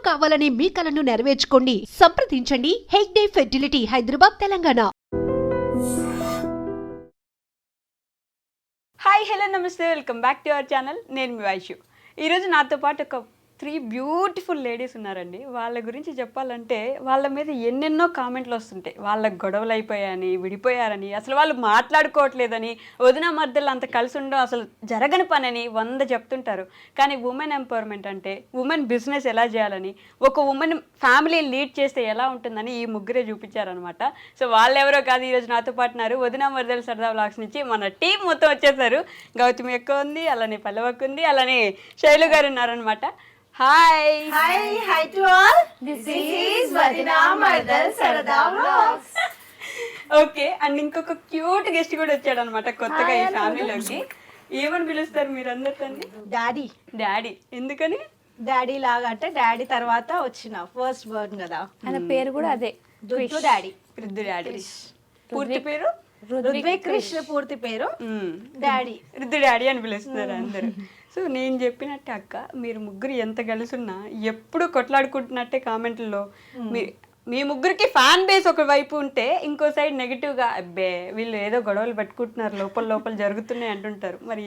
కావాలనే మీ కలను నెరవేర్చుకోండి. సంప్రదించండి Hegde fertility, Hyderabad, Telangana. Hi hello నమస్తే, welcome back to our channel. నేను మీ వైషు. ఈరోజు నాతో పాటు ఒక 3 బ్యూటిఫుల్ లేడీస్ ఉన్నారండి. వాళ్ళ గురించి చెప్పాలంటే వాళ్ళ మీద ఎన్నెన్నో కామెంట్లు వస్తుంటాయి. వాళ్ళకి గొడవలు అయిపోయాయని, విడిపోయారని, అసలు వాళ్ళు మాట్లాడుకోవట్లేదని, వదిన మధ్యలో అంత కలిసి ఉండడం అసలు జరగని పనని 100 చెప్తుంటారు. కానీ ఉమెన్ ఎంపవర్మెంట్ అంటే ఉమెన్ బిజినెస్ ఎలా చేయాలని, ఒక ఉమెన్ ఫ్యామిలీని లీడ్ చేస్తే ఎలా ఉంటుందని ఈ ముగ్గురే చూపించారనమాట. సో వాళ్ళెవరో కాదు, ఈరోజు నాతో పాటు ఉన్నారు. వదిన మధ్యలో సరదా వ్లాగ్స్ నుంచి మన టీం మొత్తం వచ్చేసారు. గౌతమి ఎక్కువ ఉంది, అలానే పల్లవకు ఉంది, అలానే శైలు గారు ఉన్నారనమాట. Hi hi to all. This is వదినా మర్దల్ సరదా వ్లాగ్స్. ఓకే, అండ్ ఇంకొక క్యూట్ గెస్ట్ కూడా వచ్చాడు అనమాట కొత్తగా ఈ ఫ్యామిలీలోకి. ఏమని పిలుస్తారు మీరు అందరినీ? డాడీ. డాడీ ఎందుకని? డాడీ లాగా అంటే డాడీ తర్వాత వచ్చిన ఫస్ట్ వర్డ్ కదా, ఆయన పేరు కూడా అదే, దుద్దు డాడీ. రుద్దు డాడీ. పూర్తి పేరు రుద్విక్ కృష్ణ, పూర్తి పేరు డాడీ. రుద్దు డాడీ అని పిలుస్తున్నారు అందరు. సో నేను చెప్పినట్టే అక్క, మీరు ముగ్గురు ఎంత కలిసున్నా ఎప్పుడు కొట్లాడుకుంటున్నట్టే కామెంట్లలో. మీ ముగ్గురికి ఫ్యాన్ బేస్ ఒక వైపు ఉంటే ఇంకో సైడ్ నెగిటివ్గా అబ్బే వీళ్ళు ఏదో గొడవలు పెట్టుకుంటున్నారు, లోపల లోపల జరుగుతున్నాయి అంటుంటారు. మరి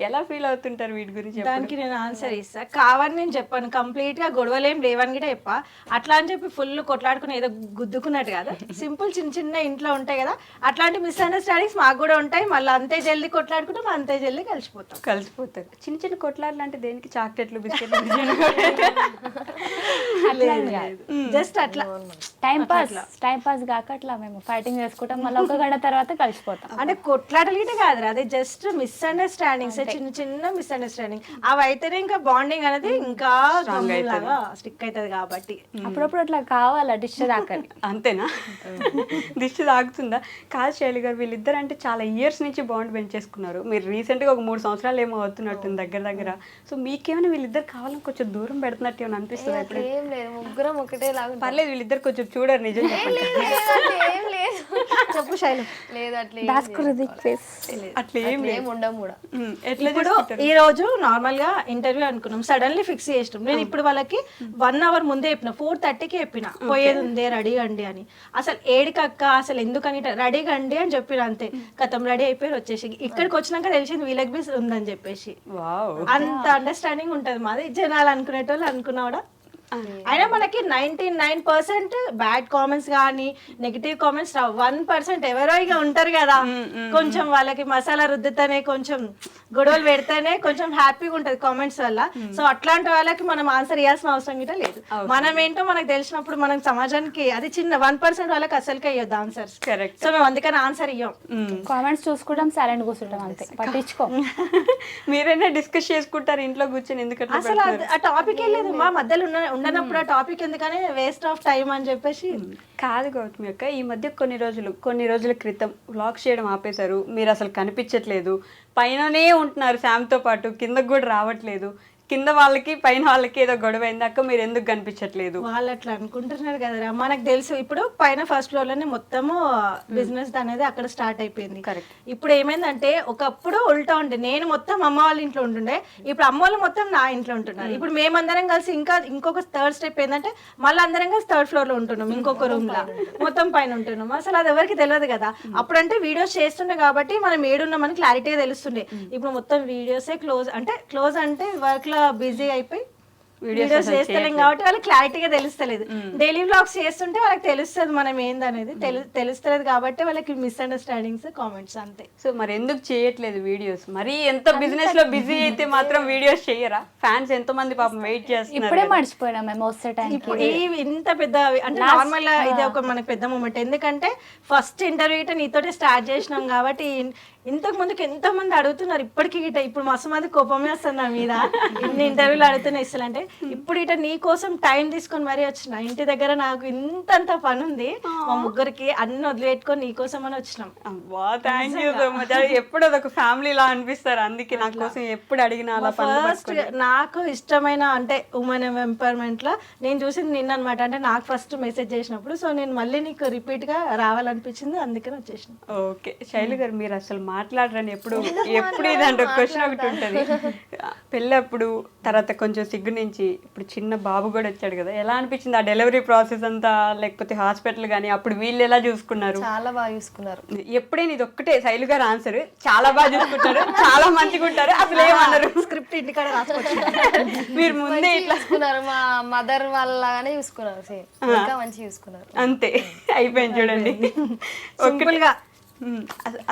ఎలా ఫీల్ అవుతుంటారు వీటి గురించి? దానికి నేను ఆన్సర్ ఇస్తా. కావని నేను చెప్పాను, కంప్లీట్ గా గొడవలేం లేవని కూడా చెప్పా. అట్లా అని చెప్పి ఫుల్ కొట్లాడుకుని ఏదో గుద్దుకున్నట్టు కదా, సింపుల్ చిన్న చిన్న ఇంట్లో ఉంటాయి కదా, అట్లాంటి మిస్అండర్స్టాండింగ్స్ మాకు కూడా ఉంటాయి. మళ్ళీ అంతే జల్దీ కొట్లాడుకుంటాం, అంతే జల్దీ కలిసిపోతారు. చిన్న చిన్న కొట్లాడలు అంటే దేనికి? చాక్లెట్లు, బిస్కెట్లు, జస్ట్ అట్లా టైం పాస్ కాక అట్లా మేము ఫైటింగ్ చేసుకుంటాం, మళ్ళీ ఒక గంట తర్వాత కలిసిపోతాం. అంటే కొట్లాటలు గిట్ట కాదు, అదే జస్ట్ మిస్అండర్స్టాండింగ్స్, చిన్న చిన్న మిస్అండర్స్టాండింగ్. అవి అయితేనే ఇంకా బాండింగ్ అనేది ఇంకా లాగా స్టిక్ అవుతుంది. కాబట్టి అప్పుడప్పుడు అట్లా కావాలా డిష్ దాకని. అంతేనా? దిష్టి తాగుతుందా? కాదు శైలి గారు, వీళ్ళిద్దరు అంటే చాలా ఇయర్స్ నుంచి బాండ్ పెంచేసుకున్నారు. మీరు రీసెంట్గా ఒక 3 సంవత్సరాలు ఏమో అవుతున్నట్టుంది దగ్గర. సో మీకేమైనా వీళ్ళిద్దరు కావాలని కొంచెం దూరం పెడుతున్నట్టు ఏమైనా అనిపిస్తుంది? ఎప్పుడు ఏం లేదు, ముగ్గురం ఒకటే లాగా. పర్లేదు, వీళ్ళిద్దరు కొంచెం చూడరు నిజం చెప్పండి. ఏం లేదు, చెప్పు శైలు. లేదు అట్లా ఏం ఉండము కూడా. ఇప్పుడు ఈ రోజు నార్మల్ గా ఇంటర్వ్యూ అనుకున్నాం, సడన్లీ ఫిక్స్ చేసినాం. నేను ఇప్పుడు వాళ్ళకి 1 అవర్ ముందే చెప్పిన, 4:30కి చెప్పిన పోయేది ఉంది రెడీ అండి అని. అసలు ఏడికక్క అసలు ఎందుకని రెడీ అండి అని చెప్పిన, అంతే కథం రెడీ అయిపోయి వచ్చేసి. ఇక్కడికి వచ్చినాక తెలిసింది వీళ్ళకి బి ఉందని చెప్పేసి. అంత అండర్స్టాండింగ్ ఉంటది మాది. జనాలు అనుకునేటోళ్ళు అనుకున్నా కూడా. అయినా మనకి 99% బ్యాడ్ కామెంట్స్ కానీ నెగిటివ్ కామెంట్స్ రావు. 1% ఎవరో ఇక ఉంటారు కదా, కొంచెం వాళ్ళకి మసాలా రుద్దుతేనే, కొంచెం గొడవలు పెడితేనే కొంచెం హ్యాపీగా ఉంటది కామెంట్స్ వల్ల. సో అట్లాంటి వాళ్ళకి మనం ఆన్సర్ ఇవ్వాల్సిన అవసరం గిట్ట లేదు. మనం ఏంటో మనకు తెలిసినప్పుడు మనం సమాజానికి అది చిన్న 1% వాళ్ళకి అసలుకే ఇవ్వద్దు ఆన్సర్స్. సో మేము అందుకని ఆన్సర్ ఇవ్వం. కామెంట్స్ చూసుకుంటాం, సైలెంట్ కూర్చుంటాం, అంతే, పట్టించుకో. మీరైనా డిస్కస్ చేసుకుంటారు ఇంట్లో కూర్చొని? ఎందుకంటే అసలు ఆ టాపిక్ వెళ్ళలేదు మా మధ్యలో ఉండనప్పుడు, ఆ టాపిక్ ఎందుకని వేస్ట్ ఆఫ్ టైం అని చెప్పేసి. కాదు గౌతమి అక్క, ఈ మధ్య కొన్ని రోజుల క్రితం వ్లాగ్స్ చేయడం ఆపేశారు. మీరు అసలు కనిపించట్లేదు, పైననే ఉంటున్నారు శామ్తో పాటు, కిందకు కూడా రావట్లేదు. కింద వాళ్ళకి పైన వాళ్ళకి ఏదో గొడవ అయింది అక్క, మీరు ఎందుకు కనిపించట్లేదు? వాళ్ళు అట్లా అనుకుంటున్నారు కదరా, మనకు తెలుసు. ఇప్పుడు పైన ఫస్ట్ ఫ్లోర్ లోనే మొత్తము బిజినెస్ అనేది అక్కడ స్టార్ట్ అయిపోయింది. కరెక్ట్. ఇప్పుడు ఏమైందంటే ఒకప్పుడు ఉల్టా ఉండే, నేను మొత్తం అమ్మ వాళ్ళ ఇంట్లో ఉంటుండే, ఇప్పుడు అమ్మ వాళ్ళు మొత్తం నా ఇంట్లో ఉంటున్నారు. ఇప్పుడు మేమందరం కలిసి ఇంకొక థర్డ్ స్టెప్ ఏంటంటే మళ్ళీ అందరం కలిసి 3rd ఫ్లోర్ లో ఉంటున్నాం, ఇంకొక రూమ్ లా మొత్తం పైన ఉంటున్నాం. అసలు అది ఎవరికి తెలియదు కదా. అప్పుడంటే వీడియోస్ చేస్తుండే కాబట్టి మనం ఏడున్నామని క్లారిటీగా తెలుస్తుండే. ఇప్పుడు మొత్తం వీడియోసే క్లోజ్ అంటే వర్క్ లో బిజీ అయిపోయి వీడియోస్ చేస్తలేం కాబట్టి వాళ్ళకి క్లారిటీగా తెలుస్తలేదు. డైలీ వ్లాగ్స్ చేస్తుంటే వాళ్ళకి తెలుస్తుంది మనం ఏందనేది, తెలుస్తలేదు కాబట్టి వాళ్ళకి మిస్అండర్స్టాండింగ్స్, కామెంట్స్, అంతే. సో మరి ఎందుకు చేయట్లేదు వీడియోస్? మరి ఎంత బిజినెస్ లో బిజీ అయితే మాత్రం వీడియోస్ చేయరా? ఫ్యాన్స్ ఎంతో మంది పాపం వెయిట్ చేస్తున్నారు. ఇప్పుడే మర్చిపోయినా మేము వస్తే టైం. ఇప్పుడు ఇంత పెద్ద అంటే నార్మల్ ఇది ఒక మనకి పెద్ద మూమెంట్. ఎందుకంటే ఫస్ట్ ఇంటర్వ్యూ నీతోటే స్టార్ట్ చేసినాం కాబట్టి ఇంతకు ముందుకు ఎంతో మంది అడుగుతున్నారు ఇప్పటికి గిట. ఇప్పుడు మస్తు మంది కోపమే వస్తుంది నా మీద, ఇన్ని ఇంటర్వ్యూలు అడుగుతున్నా ఇస్తలు అంటే. ఇప్పుడు ఇట నీ కోసం టైం తీసుకొని మరీ వచ్చిన. ఇంటి దగ్గర నాకు ఇంతంత పని ఉంది, మా ముగ్గురికి అన్ని వదిలిపెట్టుకొని నీ కోసం అని వచ్చినాం. Thank you so much. ఎప్పుడు అదొక ఫ్యామిలీ లా అనిపిస్తారు, అందుకే నా కోసం ఎప్పుడు అడిగినా. ఫస్ట్ నాకు ఇష్టమైన అంటే ఉమెన్ ఎంపవర్మెంట్ లో నేను చూసింది నిన్న అనమాట. అంటే నాకు ఫస్ట్ మెసేజ్ చేసినప్పుడు, సో నేను మళ్ళీ నీకు రిపీట్ గా రావాలనిపించింది, అందుకని వచ్చేసిన. ఓకే శైలు గారు, మీరు అసలు మాట్లాడరని ఎప్పుడు ఇదంటే ఒక క్వశ్చన్ ఒకటి ఉంటుంది. పెళ్ళప్పుడు తర్వాత కొంచెం సిగ్గు నుంచి ఇప్పుడు చిన్న బాబు కూడా వచ్చాడు కదా, ఎలా అనిపించింది ఆ డెలివరీ ప్రాసెస్ అంతా, లేకపోతే హాస్పిటల్ కానీ అప్పుడు వీళ్ళు ఎలా చూసుకున్నారు? చాలా బాగా చూసుకున్నారు. ఎప్పుడైనా ఇది ఒక్కటే శైలు గారు ఆన్సర్, చాలా బాగా చూసుకుంటారు, చాలా మంచిగా ఉంటారు, అసలు ఏమన్నారు? స్క్రిప్ట్ ఇంటికాడ రాసుకోవచ్చు. మీరు ముందే ఇట్లా చూసుకున్నారు, మా మదర్ వాళ్ళగానే చూసుకున్నారు, సేమ్ ఇంకా మంచిగా చూసుకున్నారు. అంతే అయిపోయింది చూడండి. సింపుల్ గా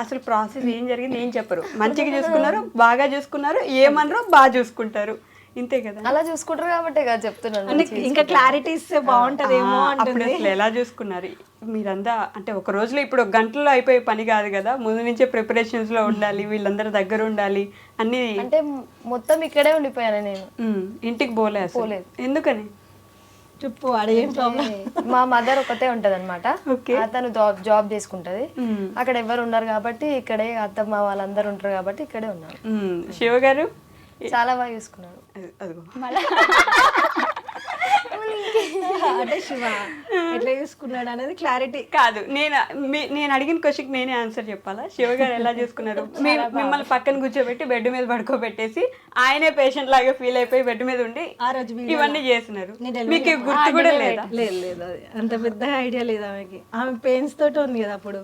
అసలు ప్రాసెస్ ఏం జరిగింది ఏం చెప్పరు, మంచిగా చూసుకున్నారు, బాగా చూసుకున్నారు, ఏమన్నారు బాగా చూసుకుంటారు, ఇంతే కదా. అలా చూసుకుంటారు కాబట్టి కదా చెప్తున్నాను. అంటే ఇంకా క్లారిటీస్ బాగుంటదేమో అప్పుడు అంటుంది. అసలు ఎలా చూసుకున్నారు మీరంతా? అంటే ఒక రోజులో ఇప్పుడు ఒక గంటలో అయిపోయే పని కాదు కదా, ముందు నుంచే ప్రిపరేషన్స్ లో ఉండాలి, వీళ్ళందరూ దగ్గర ఉండాలి అన్ని. అంటే మొత్తం ఇక్కడే ఉండిపోయాను నేను, ఇంటికి పోలే అసలు. ఎందుకని చెప్పు, అదేం ప్రాబ్లం? మా మదర్ ఒకతే ఉంటది అనమాట, Okay. అతను జాబ్ చేసుకుంటది, అక్కడ ఎవరు ఉన్నారు కాబట్టి ఇక్కడే, అత్తమ్మ వాళ్ళందరూ ఉంటారు కాబట్టి ఇక్కడే ఉన్నారు. శివ గారు చాలా బాగా చూసుకున్నాడు. అదిగో అంటే శివ ఎట్లా చూసుకున్నాడు అనేది క్లారిటీ కాదు, నేను అడిగిన క్వశ్చన్ నేనే ఆన్సర్ చెప్పాలా? శివ గారు ఎలా చూసుకున్నారు? మిమ్మల్ని పక్కన కూర్చోబెట్టి బెడ్ మీద పడుకోబెట్టేసి ఆయనే పేషెంట్ లాగా ఫీల్ అయిపోయి బెడ్ మీద ఉండి ఆ రోజు ఇవన్నీ చేస్తున్నారు. మీకు గుర్తు కూడా లేదా? లేదు అది అంత పెద్ద ఐడియా లేదు ఆమెకి. ఆమె పెయిన్స్ తోటి ఉంది కదా అప్పుడు.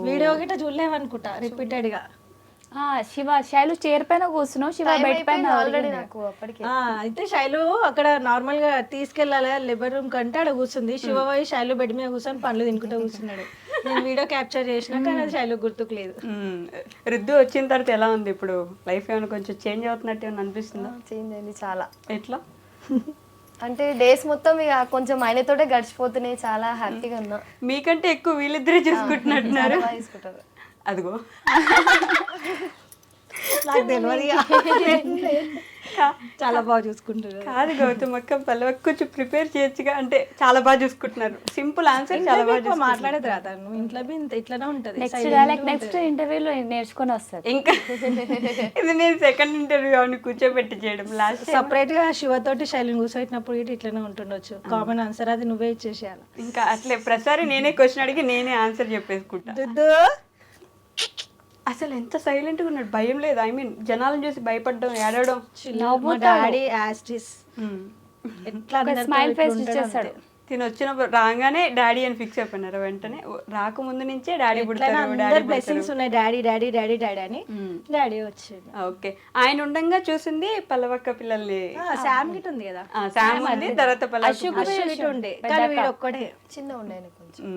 వీడియో గిట్ట చూడలేమనుకుంటా రిపీటెడ్ గా. శివ శైలు చైర్ పైన కూర్చున్నావు, శివ బెడ్ పైన ఆల్రెడీ నాకు అప్పటికి అయితే శైలు అక్కడ నార్మల్ గా తీసుకెళ్ళాలి లేబర్ రూమ్ కంటే అక్కడ కూర్చుంది. శివ పోయి శైలు బెడ్ మీద కూర్చొని పండ్లు తినుకుంటూ కూర్చున్నాడు. నేను వీడియో క్యాప్చర్ చేసినా కానీ అది శైలు గుర్తుకు లేదు. రుద్దు వచ్చిన తర్వాత ఎలా ఉంది ఇప్పుడు? లైఫ్ ఏమైనా కొంచెం చేంజ్ అవుతున్నట్టు ఏమైనా అనిపిస్తుందా? చేంజ్ అయింది చాలా. ఎట్లా అంటే డేస్ మొత్తం ఇక కొంచెం ఆయనతోటే గడిచిపోతున్నాయి, చాలా హ్యాపీగా ఉన్నా. మీకంటే ఎక్కువ వీళ్ళిద్దరే చూసుకుంటున్నట్టున్నారు. బాగా చూసుకుంటారు. అదిగో నాకు తెలియదు. చాలా బాగా చూసుకుంటారు. కాదు గౌతమ్ అక్క, పల్లవి కొంచెం ప్రిపేర్ చేయొచ్చుగా. అంటే చాలా బాగా చూసుకుంటున్నారు, సింపుల్ ఆన్సర్, చాలా బాగా మాట్లాడేది రాదా? నువ్వు ఇంట్లో ఇట్లానే ఉంటది. నెక్స్ట్ ఇంటర్వ్యూలో నేర్చుకొని వస్తారు. ఇంకా ఇది నేను సెకండ్ ఇంటర్వ్యూ అవును కూర్చోబెట్టి చేయడం. లాస్ట్ సపరేట్ గా శివతోటి శైలిని కూర్చోబెట్టినప్పుడు ఇటు ఇట్లానే ఉంటుండొచ్చు. కామన్ ఆన్సర్ అది నువ్వే ఇచ్చేసేయాలి. ఇంకా అట్లే ప్రతిసారి నేనే క్వశ్చన్ అడిగి నేనే ఆన్సర్ చెప్పేసుకుంటా. అసలు ఎంత సైలెంట్గా ఉన్నాడు, భయం లేదు. ఐ మీన్ జనాలను చూసి భయపడడం, ఏడవడం. మా డాడీ యాస్టిస్ ఎట్లా స్మైల్ ఫేస్ ఇచ్చేస్తాడు. తిని వచ్చినప్పుడు రాగానే డాడీ అని ఫిక్స్ అయిపోయినారు. వెంటనే రాకముందు నుంచే డాడీ పుడతారు, బ్లెస్సింగ్స్ ఉన్నాయి, డాడీ డాడీ డాడీ డాడీ అని డాడీ వచ్చింది. ఓకే, ఆయన ఉండంగా చూసింది పల్లవక్క పిల్లల్ని. శామ్ గిట్ ఉంది కదా, శామ్ ఉంది, తర్వాత గిట్ ఉండే, కానీ వీడు ఒక్కడే చిన్న ఉండే కొంచెం.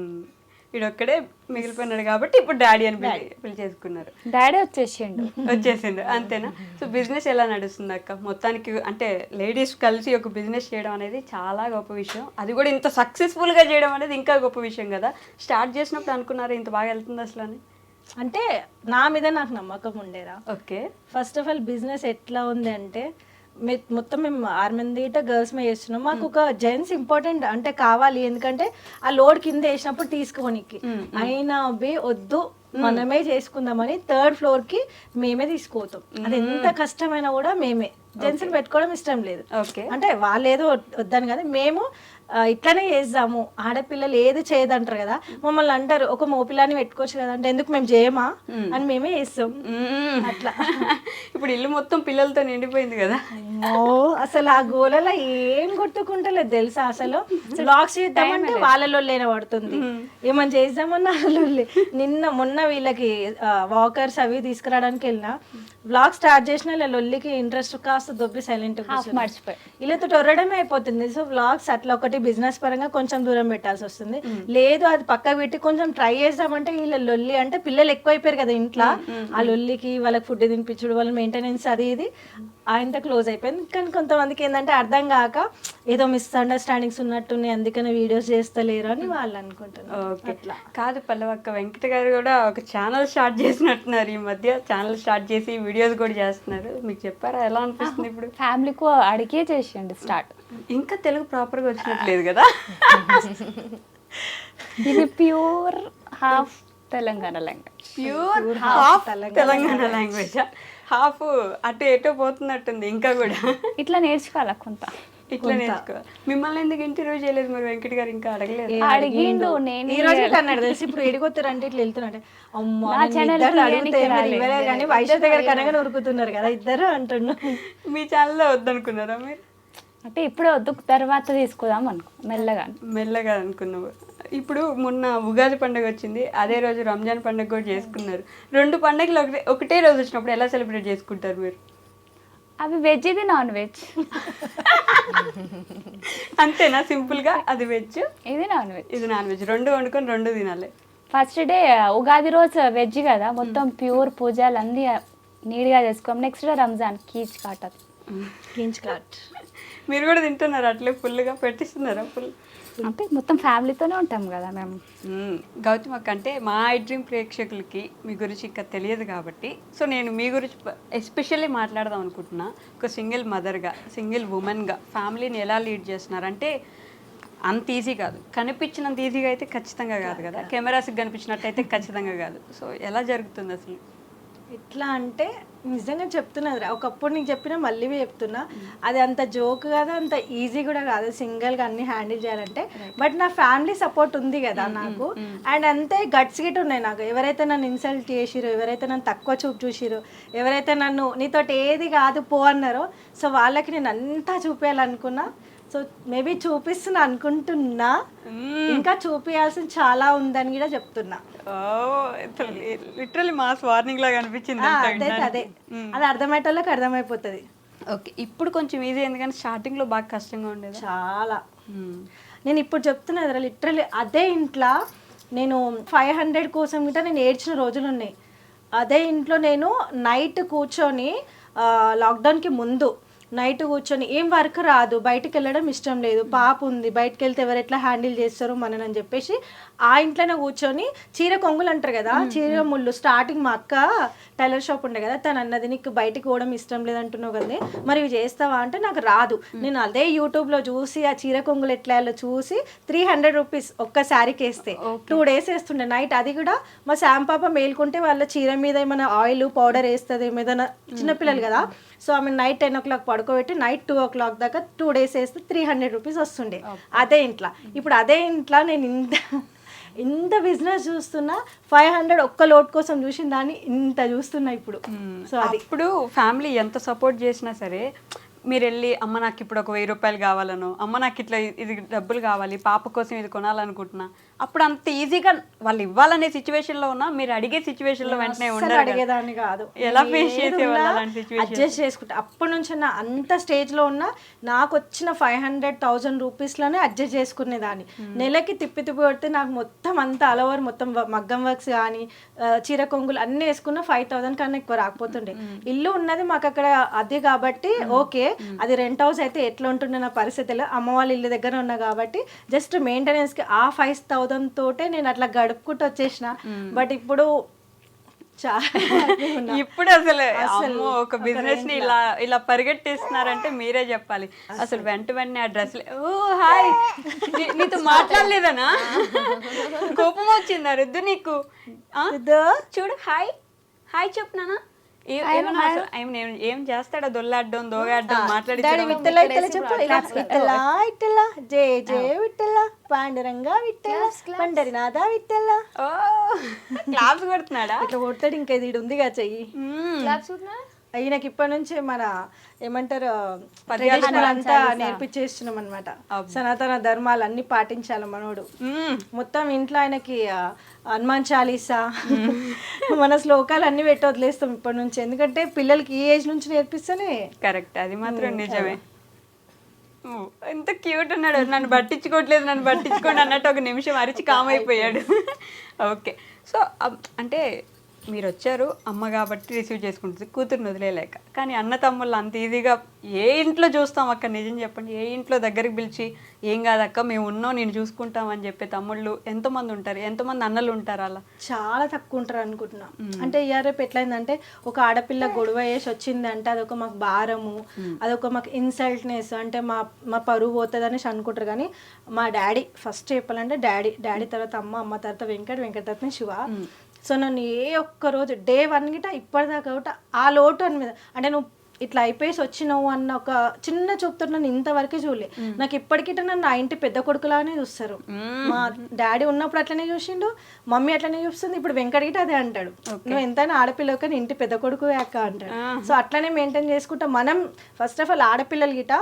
వీడొక్కడే మిగిలిపోయినాడు కాబట్టి ఇప్పుడు డాడీ అని పిలిచేసుకున్నారు. డాడీ వచ్చేసిండు అంతేనా? సో బిజినెస్ ఎలా నడుస్తుంది అక్క మొత్తానికి? అంటే లేడీస్ కలిసి ఒక బిజినెస్ చేయడం అనేది చాలా గొప్ప విషయం, అది కూడా ఇంత సక్సెస్ఫుల్ గా చేయడం అనేది ఇంకా గొప్ప విషయం కదా. స్టార్ట్ చేసినప్పుడు అనుకున్నారు ఇంత బాగా వెళ్తుంది అసలు అని? అంటే నా మీద నాకు నమ్మకం ఉండేరా. Okay, first of all business ఎట్లా ఉంది అంటే మొత్తం మేము 6 మంది గర్ల్స్ మీద చేస్తున్నాం. మాకు ఒక జెంట్స్ ఇంపార్టెంట్ అంటే కావాలి, ఎందుకంటే ఆ లోడ్ కింద వేసినప్పుడు తీసుకోనికి. అయినా వద్దు మనమే చేసుకుందామని 3rd ఫ్లోర్ కి మేమే తీసుకోతాం. అది ఎంత కష్టమైనా కూడా మేమే. జెంట్స్ పెట్టుకోవడం ఇష్టం లేదు, అంటే వాళ్ళు ఏదో వద్దని కదా, మేము ఇట్లానే చేద్దాము. ఆడపిల్లలు ఏది చేయదంటారు కదా, మమ్మల్ని అంటారు ఒక మోపిల్లాని పెట్టుకోవచ్చు కదా అంటే ఎందుకు మేము చేయమా అని మేమే చేస్తాం. అట్లా ఇప్పుడు ఇల్లు మొత్తం పిల్లలతో నిండిపోయింది కదా. అసలు ఆ గోలలో ఏం కొట్టుకుంటలేదు తెలుసా. అసలు బ్లాగ్స్ చేద్దామంటే వాళ్ళలో లేన పడుతుంది, ఏమని చేద్దామన్నా వాళ్ళే. మొన్న వీళ్ళకి వాకర్స్ అవి తీసుకురావడానికి వెళ్ళినా, బ్లాగ్ స్టార్ట్ చేసిన ఇలా లొల్లికి ఇంట్రెస్ట్ కాస్త దొబ్బి సైలెంట్ మర్చిపోయి వీళ్ళతో టొర్రడమే అయిపోతుంది. సో బ్లాగ్స్ అట్లా ఒకటి బిజినెస్ పరంగా కొంచెం దూరం పెట్టాల్సి వస్తుంది. లేదు అది పక్క పెట్టి కొంచెం ట్రై చేద్దామంటే వీళ్ళ లొల్లి, అంటే పిల్లలు ఎక్కువైపోయారు కదా ఇంట్లో, ఆ లొల్లికి వాళ్ళకి ఫుడ్ తినిపించుడు, వాళ్ళ మెయింటెనెన్స్ అది ఇది ఆయనతో క్లోజ్ అయిపోయింది. కానీ కొంతమందికి ఏంటంటే అర్థం కాక ఏదో మిస్అండర్స్టాండింగ్స్ ఉన్నట్టున్నాయి, అందుకని వీడియోస్ చేస్తలేరు అని వాళ్ళు అనుకుంటున్నారు. అట్లా కాదు పల్లవక్క, వెంకట గారు కూడా ఒక ఛానల్ స్టార్ట్ చేసినట్టున్నారు ఈ మధ్య. ఛానల్ స్టార్ట్ చేసి వీడియోస్ కూడా చేస్తున్నారు, మీకు చెప్పారా? ఎలా అనిపిస్తుంది ఇప్పుడు? ఫ్యామిలీకు అడిగే చేసేయండి స్టార్ట్. ఇంకా తెలుగు ప్రాపర్గా వచ్చినట్లేదు కదా. ఇది pure half Telangana language. Pure half Telangana language, half అటు ఎటో పోతున్నట్టుంది ఇంకా కూడా. ఇట్లా నేర్చుకోవాలా కొంత. ఇట్లా నేర్చుకోవాలి. మిమ్మల్ని ఎందుకు ఇంటర్వ్యూ చేయలేదు మరి వెంకట్ గారు? ఇంకా అడగలేదు? అడిగిండు, నేను ఈ రోజు అన్నాడు తెలిసి ఇప్పుడు ఎడిగొత్తారంటే ఇట్లా వెళ్తున్నాడు. అమ్మా నా channel ఇద్దరు కి అడిగితే ఏనికి మరి ఇవ్వలేదు కానీ వైశ్య దగ్గర కనగా ఉరుకుతున్నారు కదా ఇద్దరు అంటున్నా. మీ ఛానల్లో వద్దనుకున్నారా మీరు? అంటే ఇప్పుడే వద్దు, తర్వాత తీసుకుందాం అనుకో మెల్లగా. మెల్లగా అనుకున్నావు. ఇప్పుడు మొన్న ఉగాది పండుగ వచ్చింది, అదే రోజు రంజాన్ పండుగ కూడా చేసుకున్నారు. 2 పండుగలు ఒకటే రోజు వచ్చినప్పుడు ఎలా సెలబ్రేట్ చేసుకుంటారు మీరు? అవి వెజ్, ఇది నాన్ వెజ్. అంతేనా? సింపుల్గా అది వెజ్, ఇది నాన్ వెజ్. ఇది నాన్ వెజ్, 2 వండుకొని 2 తినాలి. ఫస్ట్ డే ఉగాది రోజు వెజ్ కదా, మొత్తం ప్యూర్ పూజలు అన్నీ నీట్గా చేసుకోం. నెక్స్ట్ డే రంజాన్ కీచ్ కాటది. మీరు కూడా తింటున్నారు అట్లే ఫుల్గా పెట్టిస్తున్నారా? ఫుల్ అంటే మొత్తం ఫ్యామిలీతోనే ఉంటాం కదా మేము. గౌతమ్ అక్క, అంటే మా ఐ డ్రీమ్ ప్రేక్షకులకి మీ గురించి ఇంకా తెలియదు కాబట్టి సో నేను మీ గురించి ఎస్పెషల్లీ మాట్లాడదాం అనుకుంటున్నా. ఒక సింగిల్ మదర్గా, సింగిల్ ఉమెన్గా ఫ్యామిలీని ఎలా లీడ్ చేస్తున్నారంటే అంత ఈజీ కాదు. కనిపించినంత ఈజీగా అయితే ఖచ్చితంగా కాదు కదా, కెమెరాస్కి కనిపించినట్టు అయితే ఖచ్చితంగా కాదు. సో ఎలా జరుగుతుంది అసలు? ఎట్లా అంటే నిజంగా చెప్తున్నది, ఒకప్పుడు నీకు చెప్పినా మళ్ళీ చెప్తున్నా, అది అంత జోక్ కాదు, అంత ఈజీ కూడా కాదు సింగిల్గా అన్ని హ్యాండిల్ చేయాలంటే. బట్ నా ఫ్యామిలీ సపోర్ట్ ఉంది కదా నాకు, అండ్ అంతే గట్స్ గిట్ ఉన్నాయి నాకు. ఎవరైతే నన్ను ఇన్సల్ట్ చేసిరో, ఎవరైతే నన్ను తక్కువ చూపు చూసిరో, ఎవరైతే నన్ను నీతోటి ఏది కాదు పో అన్నారో, సో వాళ్ళకి నేను అంతా చూపించాలనుకున్నా. సో మేబీ చూపిస్తున్నా అనుకుంటున్నా, ఇంకా చూపించాల్సింది చాలా ఉందని కూడా చెప్తున్నా. లిటరల్లీ మాస్ వార్నింగ్ లాగా అనిపించింది. అదే అది అర్థమయ్యేటోళ్ళకి అర్థమైపోతుంది. ఓకే, ఇప్పుడు కొంచెం ఈజీ, ఎందుకంటే స్టార్టింగ్లో బాగా కష్టంగా ఉండేది చాలా. నేను ఇప్పుడు చెప్తున్నా కదా, లిటరల్లీ అదే ఇంట్లో నేను 500 కోసం గిట్ట నేను ఏడ్చిన రోజులు ఉన్నాయి. అదే ఇంట్లో నేను నైట్ కూర్చొని లాక్డౌన్కి ముందు నైట్ కూర్చొని ఏం వర్క్ రాదు, బయటకు వెళ్ళడం ఇష్టం లేదు, పాప ఉంది, బయటకు వెళ్తే ఎవరు ఎట్లా హ్యాండిల్ చేస్తారో మనని చెప్పేసి ఆ ఇంట్లోనే కూర్చొని చీర కొంగులు అంటారు కదా, చీర ముళ్ళు. స్టార్టింగ్ మా అక్క టైలర్ షాప్ ఉండే కదా, తను అన్నది నీకు బయటకు పోవడం ఇష్టం లేదంటున్నావు కదా, మరి ఇవి చేస్తావా అంటే నాకు రాదు. నేను అదే యూట్యూబ్లో చూసి ఆ చీర కొంగులు ఎట్లా చూసి 300 రూపీస్ ఒక్క శారీకి వేస్తే 2 days వేస్తుండే నైట్. అది కూడా మా శామ్ పాప మేల్కుంటే వాళ్ళ చీర మీద ఏమైనా ఆయిల్ పౌడర్ వేస్తుంది, ఏదైనా చిన్నపిల్లలు కదా, సో ఆమె నైట్ 10 o'clock పడుకోబెట్టి నైట్ 2 o'clock దాకా 2 days వేస్తే 300 రూపీస్ వస్తుండే అదే ఇంట్లో. ఇప్పుడు అదే ఇంట్లో నేను ఇంత బిజినెస్ చూస్తున్నా, 500 ఒక్క లోట్ కోసం చూసిన దాన్ని ఇంత చూస్తున్నా ఇప్పుడు. సో అది ఇప్పుడు ఫ్యామిలీ ఎంత సపోర్ట్ చేసినా సరే, మీరు వెళ్ళి అమ్మ నాకు ఇప్పుడు ఒక 1000 రూపాయలు కావాలను, అమ్మ నాకు ఇట్లా ఇది డబ్బులు కావాలి, పాప కోసం ఇది కొనాలనుకుంటున్నా, అప్పుడు అంత ఈజీగా వాళ్ళు ఇవ్వాలనే సిచ్యువేషన్లో ఉన్నా మీరు అడిగే సిచ్యువేషన్లో వెంటనే ఉండరు. అడిగేదాన్ని కాదు, ఎలా ఫేస్ చేసేవాళ్ళు అలాంటి సిచ్యువేషన్? అడ్జస్ట్ చేసుకుంటా. అప్పటి నుంచి నా అంత స్టేజ్లో ఉన్నా నాకు వచ్చిన 500,000 రూపీస్లోనే అడ్జస్ట్ చేసుకునేదాన్ని. నెలకి తిప్పి కొడితే నాకు మొత్తం అంతా ఆల్ ఓవర్ మొత్తం మగ్గం వర్క్స్ కానీ చీర కొంగులు అన్నీ వేసుకున్న 5,000 కన్నా ఎక్కువ రాకపోతుండే. ఇల్లు ఉన్నది మాకు అక్కడ అదే కాబట్టి ఓకే, అది రెంట్ హౌస్ అయితే ఎట్లా ఉంటుండే నా పరిస్థితిలో, అమ్మ వాళ్ళ ఇల్లు దగ్గర ఉన్నా కాబట్టి జస్ట్ మెయింటెనెన్స్కి ఆ 5,000 తోటే నేను అట్లా గడుపుకుంటూ వచ్చేసిన. బట్ ఇప్పుడు ఇప్పుడు అసలు అమ్మో ఒక బిజినెస్ ని ఇలా పరిగెట్టేస్తున్నారంటే మీరే చెప్పాలి. అసలు వెంటనే ఆ డ్రెస్, ఓ హాయ్, నీతో మాట్లాడలేదనా? కోపం వచ్చిందా రుద్దు నీకు? చూడు హాయ్ హాయ్ చెప్తున్నానా? ఏం చేస్తాడా? దొల్లాడ్డం దోగాడ్డం మాట్లాడి జయ జయ విట్టల పాండురంగా విట్టల పండరినాథ విట్టల క్లాప్స్ కొడుతున్నాడా? ఇట్లా కొడతాడు. ఇంకా ఇది ఉందిగా చెయ్యి. ఈయనకి ఇప్పటి నుంచి మన ఏమంటారు ట్రెడిషనల్ అంతా నేర్పించేస్తున్నాం అనమాట. సనాతన ధర్మాలు అన్ని పాటించాలి మనోడు. మొత్తం ఇంట్లో ఆయనకి హనుమాన్ చాలీసా మన శ్లోకాలు అన్ని పెట్టి వదిలేస్తాం ఇప్పటి నుంచి, ఎందుకంటే పిల్లలకి ఈ ఏజ్ నుంచి నేర్పిస్తేనే కరెక్ట్. అది మాత్రం నిజమే. ఎంత క్యూట్ ఉన్నాడు, నన్ను పట్టించుకోవట్లేదు, నన్ను పట్టించుకోండి అన్నట్టు ఒక నిమిషం అరిచి కామ్ అయిపోయాడు. ఓకే, సో అంటే మీరు వచ్చారు అమ్మ కాబట్టి రిసీవ్ చేసుకుంటుంది, కూతురుని వదిలేలేక. కానీ అన్న తమ్ముళ్ళు అంత ఈజీగా ఏ ఇంట్లో చూస్తాం అక్క? నిజం చెప్పండి, ఏ ఇంట్లో దగ్గరికి పిలిచి ఏం కాదక్క మేము ఉన్నాం నేను చూసుకుంటాం అని చెప్పే తమ్ముళ్ళు ఎంతమంది ఉంటారు? ఎంతమంది అన్నలు ఉంటారు? అలా చాలా తక్కువ ఉంటారు అనుకుంటున్నా. అంటే రేపు ఎట్లయిందంటే ఒక ఆడపిల్ల గొడవ వేసి వచ్చింది అంటే అదొక మాకు భారము, అదొక మాకు ఇన్సల్ట్నెస్, అంటే మా పరువు పోతుంది అనేసి అనుకుంటారు. కానీ మా డాడీ ఫస్ట్ చెప్పాలంటే డాడీ తర్వాత అమ్మ తర్వాత వెంకట తర్వాత శివ. సో నన్ను ఏ ఒక్క రోజు డే 1 గిట ఇప్పటిదాకా ఒకట ఆ లోటు అని మీద, అంటే నువ్వు ఇట్లా అయిపోయేసి వచ్చినావు అన్న ఒక చిన్న చూపుతో నన్ను ఇంతవరకే చూడలే. నాకు ఇప్పటికీ నన్ను నా ఇంటి పెద్ద కొడుకులానే చూస్తారు. మా డాడీ ఉన్నప్పుడు అట్లనే చూసిండు, మమ్మీ అట్లనే చూస్తుంది, ఇప్పుడు వెంకట గిట అదే అంటాడు, నువ్వు ఎంతైనా ఆడపిల్లవు కానీ ఇంటి పెద్ద కొడుకు అక్క అంటాడు. సో అట్లనే మెయింటైన్ చేసుకుంటా. మనం ఫస్ట్ ఆఫ్ ఆల్ ఆడపిల్లలు గిట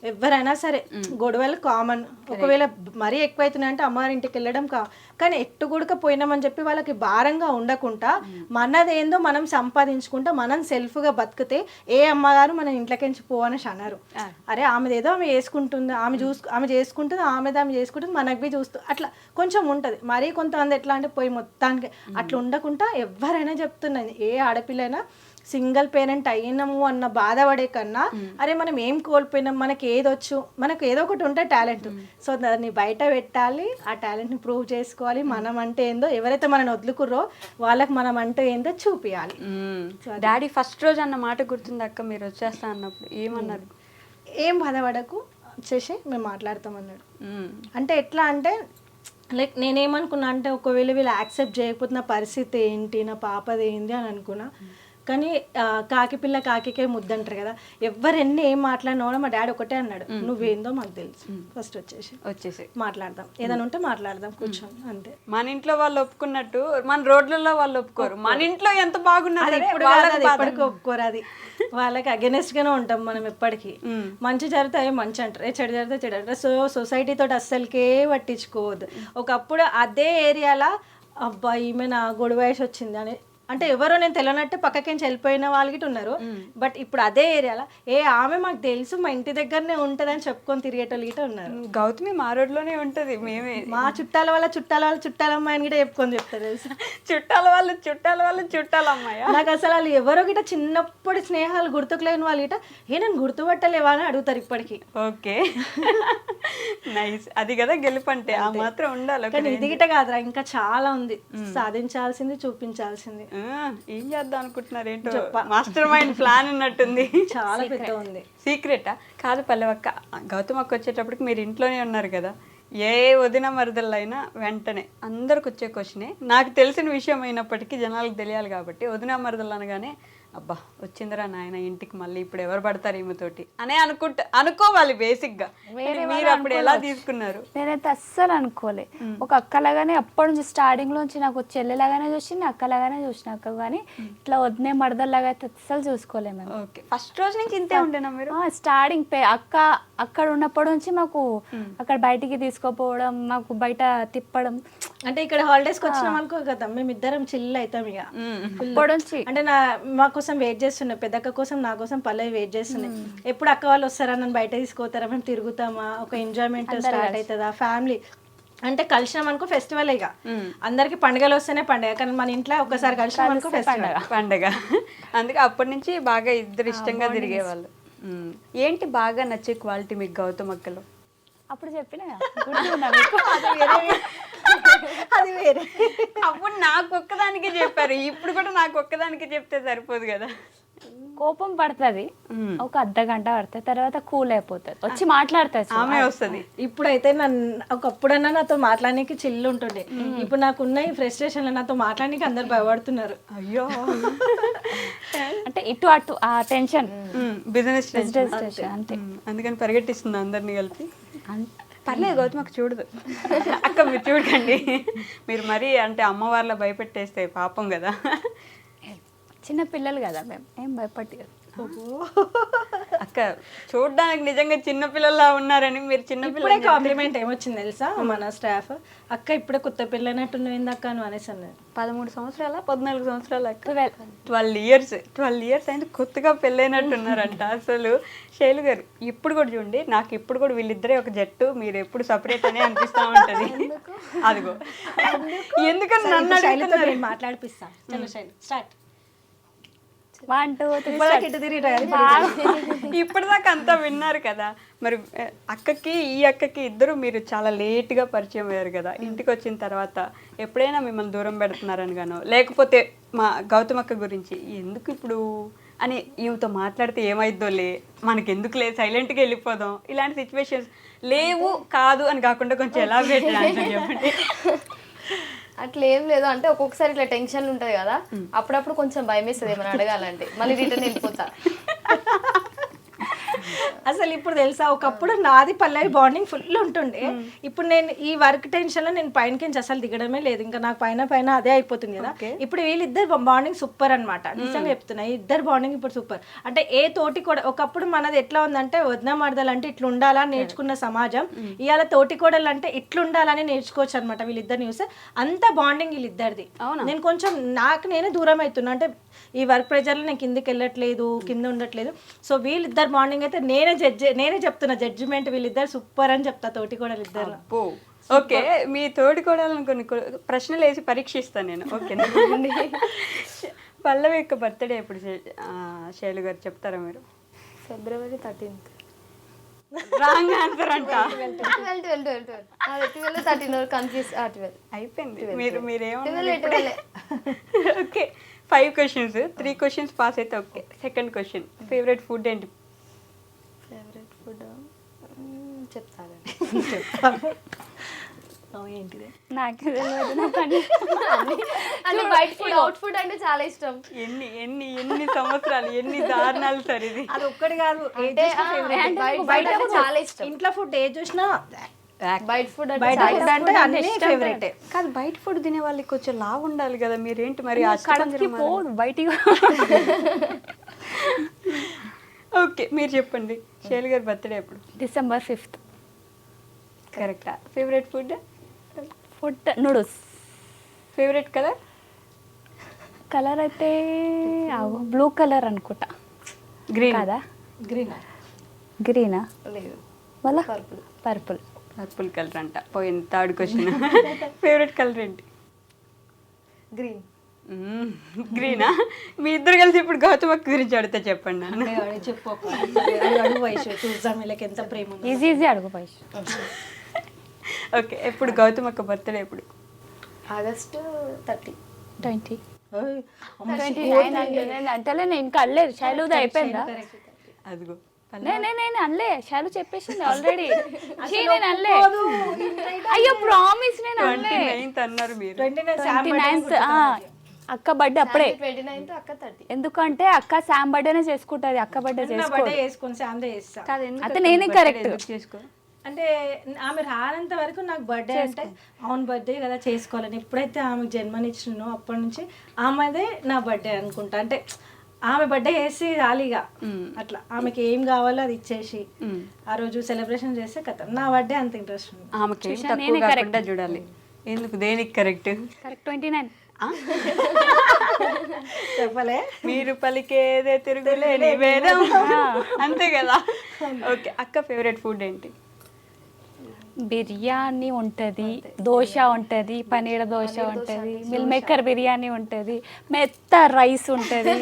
ఎవరైనా సరే గొడవలు కామన్. ఒకవేళ మరీ ఎక్కువైతున్నాయి అంటే అమ్మగారింటికి వెళ్ళడం కానీ ఎట్టుగుడక పోయినామని చెప్పి వాళ్ళకి భారంగా ఉండకుండా మనదేందో మనం సంపాదించుకుంటా మనం సెల్ఫ్గా బతికితే ఏ అమ్మగారు మన ఇంట్లోకించి పోవని అన్నారు. అరే ఆమెదేదో ఆమె చేసుకుంటుంది, ఆమె చేసుకుంటుంది, ఆమె చేసుకుంటుంది, మనకు బి చూస్తూ అట్లా కొంచెం ఉంటుంది. మరీ కొంతమంది ఎట్లా అంటే పోయి మొత్తానికి అట్లా ఉండకుండా ఎవరైనా చెప్తున్నది, ఏ ఆడపిల్లైనా సింగిల్ పేరెంట్ అయినాము అన్న బాధపడే కన్నా అరే మనం ఏం కోల్పోయినాం, మనకి ఏదొచ్చు, మనకు ఏదో ఒకటి ఉంటే టాలెంట్, సో దాన్ని బయట పెట్టాలి, ఆ టాలెంట్ని ప్రూవ్ చేసుకోవాలి. మనం అంటే ఏందో ఎవరైతే మనని వదులుకుర్రో వాళ్ళకి మనం అంటే ఏందో చూపించాలి. డాడీ ఫస్ట్ రోజు అన్న మాట గుర్తుంది అక్క, మీరు వచ్చేస్తా అన్నప్పుడు ఏమన్నారు? ఏం బాధపడకు వచ్చేసి మేము మాట్లాడతామన్నాడు. అంటే ఎట్లా అంటే లైక్ నేనేమనుకున్నా అంటే ఒకవేళ వీళ్ళు యాక్సెప్ట్ చేయకపోతే నా పరిస్థితి ఏంటి, నా పాపది ఏంటి అని అనుకున్నా. కానీ కాకి పిల్ల కాకికే ముద్దంటారు కదా, ఎవరు ఎన్ని ఏం మాట్లాడినా కూడా మా డాడీ ఒకటే అన్నాడు, నువ్వేందో మాకు తెలుసు, ఫస్ట్ వచ్చేసి మాట్లాడదాం, ఏదైనా ఉంటే మాట్లాడదాం కూర్చొని అంతే. మన ఇంట్లో వాళ్ళు ఒప్పుకున్నట్టు మన రోడ్లలో వాళ్ళు ఒప్పుకోరు, మన ఇంట్లో ఎంత బాగున్నది ఎప్పటికీ ఒప్పుకోరు. అది వాళ్ళకి అగెనెస్ట్ గానే ఉంటాం మనం ఎప్పటికీ. మంచి జరిగితే అవి మంచి అంటారు, చెడు జరిగితే చెడు అంటారు. సో సొసైటీ తోటి అస్సలకే పట్టించుకోవద్దు. ఒకప్పుడు అదే ఏరియాలో అబ్బా ఈమె నా గొడవ వేసి వచ్చింది అని అంటే ఎవరో నేను తెలియనట్టు పక్కకి వెళ్ళిపోయిన వాళ్ళకి ఉన్నారు. బట్ ఇప్పుడు అదే ఏరియాలో ఆమె మాకు తెలుసు మా ఇంటి దగ్గరనే ఉంటది అని చెప్పుకొని తిరిగేటోళ్ళు గిట ఉన్నారు. గౌతమి మా రోడ్లోనే ఉంటది, మేమే మా చుట్టాల వాళ్ళ చుట్టాలమ్మాయిని కూడా చెప్పుకొని చెప్తారు తెలుసా. చుట్టాల వాళ్ళు చుట్టాలమ్మాయి. నాకు అసలు వాళ్ళు ఎవరో గిట చిన్నప్పుడు స్నేహాలు గుర్తుకులేని వాళ్ళు గిట నేను గుర్తుపట్టలేవా అని అడుగుతారు ఇప్పటికి. ఓకే నైస్, అది కదా గెలుపంటే, ఆ మాత్రం ఉండాలి. కానీ ఇది గిట కాదురా, ఇంకా చాలా ఉంది సాధించాల్సింది, చూపించాల్సింది. ఏం చేద్దాం అనుకుంటున్నారు ఏంటో, మాస్టర్ మైండ్ ప్లాన్ ఉన్నట్టుంది. చాలా పెద్ద ఉంది. సీక్రెటా? కాదు పల్లెవక్క, గౌతమ్ అక్క వచ్చేటప్పటికి మీరు ఇంట్లోనే ఉన్నారు కదా, ఏ వదిన మరదళ్ళైనా వెంటనే అందరికి వచ్చే క్వశ్చనే, నాకు తెలిసిన విషయం అయినప్పటికీ జనాలకు తెలియాలి కాబట్టి, వదిన మరదళ్ళు అనగానే అబ్బా వచ్చిందిరా నాయన ఇంటికి మళ్ళీ ఇప్పుడు ఎవరు పడతారు ఈమెతోటి అనే అనుకోవాలి బేసిక్ గా. మీరు అప్పుడు ఎలా తీసుకున్నారు? నేనైతే అస్సలు అనుకోలే. ఒక అక్కలాగానే అప్పటి నుంచి స్టార్టింగ్ లోంచి నాకు చెల్లెలాగానే చూసింది, అక్కలాగానే చూసిన అక్క, కానీ ఇట్లా వదినే మరదల్లాగా అయితే అస్సలు చూసుకోలేము మేము. ఓకే, ఫస్ట్ రోజు నుంచి ఇంతే ఉండేనా మీరు? స్టార్టింగ్ అక్క అక్కడ ఉన్నప్పటి నుంచి మాకు అక్కడ బయటికి తీసుకోపోవడం, మాకు బయట తిప్పడం. అంటే ఇక్కడ హాలిడేస్ కి వచ్చినాం అనుకో కదా, మేము ఇద్దరం చిల్ అవుతాం ఇక అప్పటి నుంచి. అంటే మా కోసం వెయిట్ చేస్తున్నాయి, పెద్దక్క కోసం నా కోసం పల్లవి వెయిట్ చేస్తున్నాయి. ఎప్పుడు అక్క వాళ్ళు వస్తారా, నన్ను బయట తీసుకోతారా, మేము తిరుగుతామా, ఒక ఎంజాయ్మెంట్ స్టార్ట్ అవుతుందా ఫ్యామిలీ అంటే. కలిసినాం అనుకో ఫెస్టివల్, ఇక అందరికి పండుగలు వస్తేనే పండుగ, కానీ మన ఇంట్లో ఒక్కసారి కలిసినాం అనుకో ఫెస్టివల్ పండుగ. అందుకే అప్పటి నుంచి బాగా ఇద్దరు ఇష్టంగా తిరిగేవాళ్ళు. ఏంటి బాగా నచ్చే క్వాలిటీ మీకు గౌతమ్ అక్కలో? అప్పుడు చెప్పిన అది వేరే. అప్పుడు నాకు ఒక్కదానికే చెప్పారు, ఇప్పుడు కూడా నాకు ఒక్కదానికే చెప్తే సరిపోదు కదా. కోపం పడుతుంది, ఒక అర్ధ గంట పడుతుంది, తర్వాత కూల్ అయిపోతుంది, వచ్చి మాట్లాడుతుంది, ఆమె వస్తుంది. ఇప్పుడైతే ఒకప్పుడన్నా నాతో మాట్లాడడానికి చిల్లు ఉంటుండే, ఇప్పుడు నాకున్న ఈ ఫ్రస్ట్రేషన్ నాతో మాట్లాడడానికి అందరు భయపడుతున్నారు. అయ్యో అంటే ఇటు అటు ఆ టెన్షన్, బిజినెస్ అంతే. అందుకని పరిగెట్టిస్తుంది అందరినీ కలిపి. పర్లేదు గౌతమకు చూడదు అక్క, మీరు చూడకండి, మీరు మరీ అంటే అమ్మ వాళ్ళ భయపెట్టేస్తే పాపం కదా. చిన్న పిల్లలు కదా మేము, ఏం భయపట్టి అక్క చూడడానికి నిజంగా చిన్న పిల్లల్లా ఉన్నారని. మీరు చిన్న పిల్లలే కాంప్లిమెంట్ ఏమొచ్చింది తెలుసా మన స్టాఫ్, అక్క ఇప్పుడే కొత్త పిల్లనట్టు నువ్వు అక్క అని అనేసి అన్నారు. 13 సంవత్సరాల 14 సంవత్సరాల 12 ఇయర్స్ అయితే కొత్తగా పెళ్ళైనట్టున్నారంట. అసలు శైలు గారు ఇప్పుడు కూడా చూడండి, నాకు ఇప్పుడు కూడా వీళ్ళిద్దరే ఒక జట్టు, మీరు ఎప్పుడు సపరేట్ అనే అనిపిస్తా ఉంటది. అదిగో ఎందుకని నన్ను మాట్లాడిపిస్తా. స్టార్ట్ 1 2 3 ఇప్పటిదాకా అంతా విన్నారు కదా. మరి ఈ అక్కకి ఇద్దరు మీరు చాలా లేట్గా పరిచయం అయ్యారు కదా. ఇంటికి వచ్చిన తర్వాత ఎప్పుడైనా మిమ్మల్ని దూరం పెడుతున్నారని గానో, లేకపోతే మా గౌతమ్ అక్క గురించి ఎందుకు ఇప్పుడు అని ఈమెతో మాట్లాడితే ఏమైద్దో మనకెందుకులే సైలెంట్గా వెళ్ళిపోదాం, ఇలాంటి సిచ్యువేషన్స్ లేవు కాదు అని కాకుండా కొంచెం ఎలా పెట్టాలి చెప్పండి. అట్లా ఏం లేదు అంటే ఒక్కొక్కసారి ఇట్లా టెన్షన్ ఉంటుంది కదా, అప్పుడప్పుడు కొంచెం భయం వేస్తుంది ఏమైనా అడగాలంటే, మళ్ళీ రిటర్న్ వెళ్ళిపోతా. అసలు ఇప్పుడు తెలుసా, ఒకప్పుడు నాది పల్లవి బాండింగ్ ఫుల్ ఉంటుండే. ఇప్పుడు నేను ఈ వర్క్ టెన్షన్ లో నేను పైనకించి అసలు దిగడమే లేదు, ఇంకా నాకు పైన అదే అయిపోతుంది కదా. ఇప్పుడు వీళ్ళిద్దరు బాండింగ్ సూపర్ అన్నమాట, నిజంగా చెప్తున్నా. ఇద్దరు బాండింగ్ ఇప్పుడు సూపర్. అంటే ఏ తోటి కూడా, ఒకప్పుడు మనది ఎట్లా ఉందంటే వదిన మరదలు అంటే ఇట్లా ఉండాలని నేర్చుకున్న సమాజం, ఇవాళ తోటి కోడలు అంటే ఇట్లా ఉండాలని నేర్చుకోవచ్చు అనమాట. వీళ్ళిద్దరిని చూస్తే అంత బాండింగ్ వీళ్ళిద్దరిది. నేను కొంచెం నాకు నేనే దూరం అవుతున్నా, అంటే ఈ వర్క్ ప్రెజర్లో నేను కిందకి వెళ్ళట్లేదు, కింద ఉండట్లేదు. సో వీళ్ళిద్దరు బాండింగ్ అయితే నేనే చెప్తున్నా జడ్జిమెంట్, వీళ్ళిద్దరు సూపర్ అని చెప్తా తోటి కోడలు ఇద్దరు. ఓకే, మీ తోటి కోడలను కొన్ని ప్రశ్నలు వేసి పరీక్షిస్తాను నేను. ఓకేనా? పల్లవి యొక్క బర్త్డే ఎప్పుడు శైలు గారు చెప్తారా మీరు? February 13th. రాంగ్ ఆన్సర్ అంట. 12 కన్ఫ్యూజ్. 12 అయిపోయింది. మీరేమో ఓకే, 5 క్వశ్చన్స్, 3 క్వశ్చన్స్ పాస్ అయితే okay. Second question, favourite food ఏంటి? ఫేవరెట్ ఫుడ్ చెప్తాను. ఏంటిది నాకు తెలియదు. నాకు అన్ని అంటే బయట ఫుడ్, అవుట్ ఫుడ్ అంటే చాలా ఇష్టం. ఎన్ని ఎన్ని ఎన్ని సంవత్సరాలు, ఎన్ని దారుణాలు సార్ ఇది. అది ఒక్కటి కాదు, బయట చాలా ఇష్టం. ఇంట్లో ఫుడ్ ఏ చూసినా బయట ఫుడ్ బయట ఫుడ్ అంటే అన్ని ఫేవరెట్. కాదు, బయట ఫుడ్ తినే వాళ్ళకి కొంచెం లావు ఉండాలి కదా, మీరేంటి మరి కడపకి పోదు బయటికి. ఓకే, మీరు చెప్పండి. శైలు గారి బర్త్డే ఎప్పుడు? December 5th. కరెక్టా? Favourite food? Food noodles. Favourite colour? Colour అయితే బ్లూ కలర్ అనుకుంటా. గ్రీన్ కాదా? గ్రీనా? లేదు, మళ్ళా పర్పుల్. పర్పుల్ కలర్ అంట. పోయింది థర్డ్ క్వశ్చన్. ఫేవరెట్ కలర్ ఏంటి? గ్రీన్. గ్రీనా? మీ ఇద్దరు కలిసి ఇప్పుడు గౌతమ్ అక్క గురించి అడిగితే చెప్పండి నన్ను. చెప్పు వయసు చూద్దాం వీళ్ళకి ఎంత ప్రేమ ఉందో. ఈజీ అడుగు పైస. ఓకే, ఎప్పుడు గౌతమ్ అక్క బర్త్డే ఎప్పుడు? August 30. 20. ఓయ్, అమ్మ, 29 అంటలే నేను ఇంకా అనలేదు. శైలుది అయిపోయిందా? అదిగో నేను అనలే, శైలు చెప్పేసింది ఆల్రెడీ. నేను అనలే, అయ్యో ప్రామిస్ నేను అనలే. 29th అన్నారు మీరు. 29th అక్క బర్త్డే అప్పుడే. 29th అక్క 30. ఎందుకంటే అక్క శామ్ బర్త్డేనే చేసుకుంటది, అక్క బర్త్డే చేసుకో. చేసుకుని శాందే చేస్తా. అయితే నేనే కరెక్ట్. చేసుకో. అంటే ఆమె రానంత వరకు నాకు బర్త్డే అంటే అవును బర్త్డే కదా చేసుకోవాలని. ఎప్పుడైతే ఆమెకు జన్మనిచ్చినో అప్పటి నుంచి ఆమెదే నా బర్త్డే అనుకుంటా. అంటే ఆమె బర్త్డే చేసి రాలిగా అట్లా ఆమెకి ఏం కావాలో అది ఇచ్చేసి ఆ రోజు సెలబ్రేషన్ చేస్తే కథ నా బర్త్డే అంత ఇంట్రెస్ట్ ఉంది. ఆమెకి ఏం తక్కువ కాకుండా చూడాలి. ఎందుకు, దేనికి కరెక్ట్? కరెక్ట్ 29. చెప్పలే, మీరు పలికేదే తిరుగులేని వేదం, అంతే కదా. ఓకే, అక్క ఫేవరెట్ ఫుడ్ ఏంటి? బిర్యానీ ఉంటుంది, దోశ ఉంటుంది, పన్నీర్ దోశ ఉంటుంది, మిల్ మేకర్ బిర్యానీ ఉంటుంది, మెత్త రైస్ ఉంటుంది,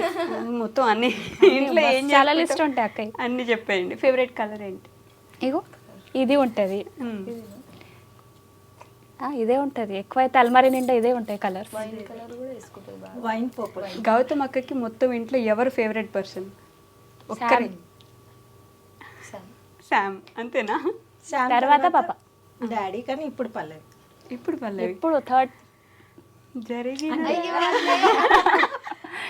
మొత్తం అన్ని ఇంట్లో ఏం చాలా లిస్ట్ ఉంటాయి అక్క. అన్ని చెప్పేయండి. ఫేవరెట్ కలర్ ఏంటి? ఇగో ఇది ఉంటుంది, ఇదే ఉంటుంది. ఎక్కువైతే అల్మారీ నిండా ఇదే ఉంటాయి కలర్స్. Wine purple. గౌతమ్ అక్కకి మొత్తం ఇంట్లో ఎవరు ఫేవరెట్ పర్సన్? ఒక్కరే. శామ్, అంతేనా? తర్వాత పాప, డాడీ, కానీ ఇప్పుడు పల్లవి. ఇప్పుడు పల్లవి. ఇప్పుడు థర్డ్ జరిగిన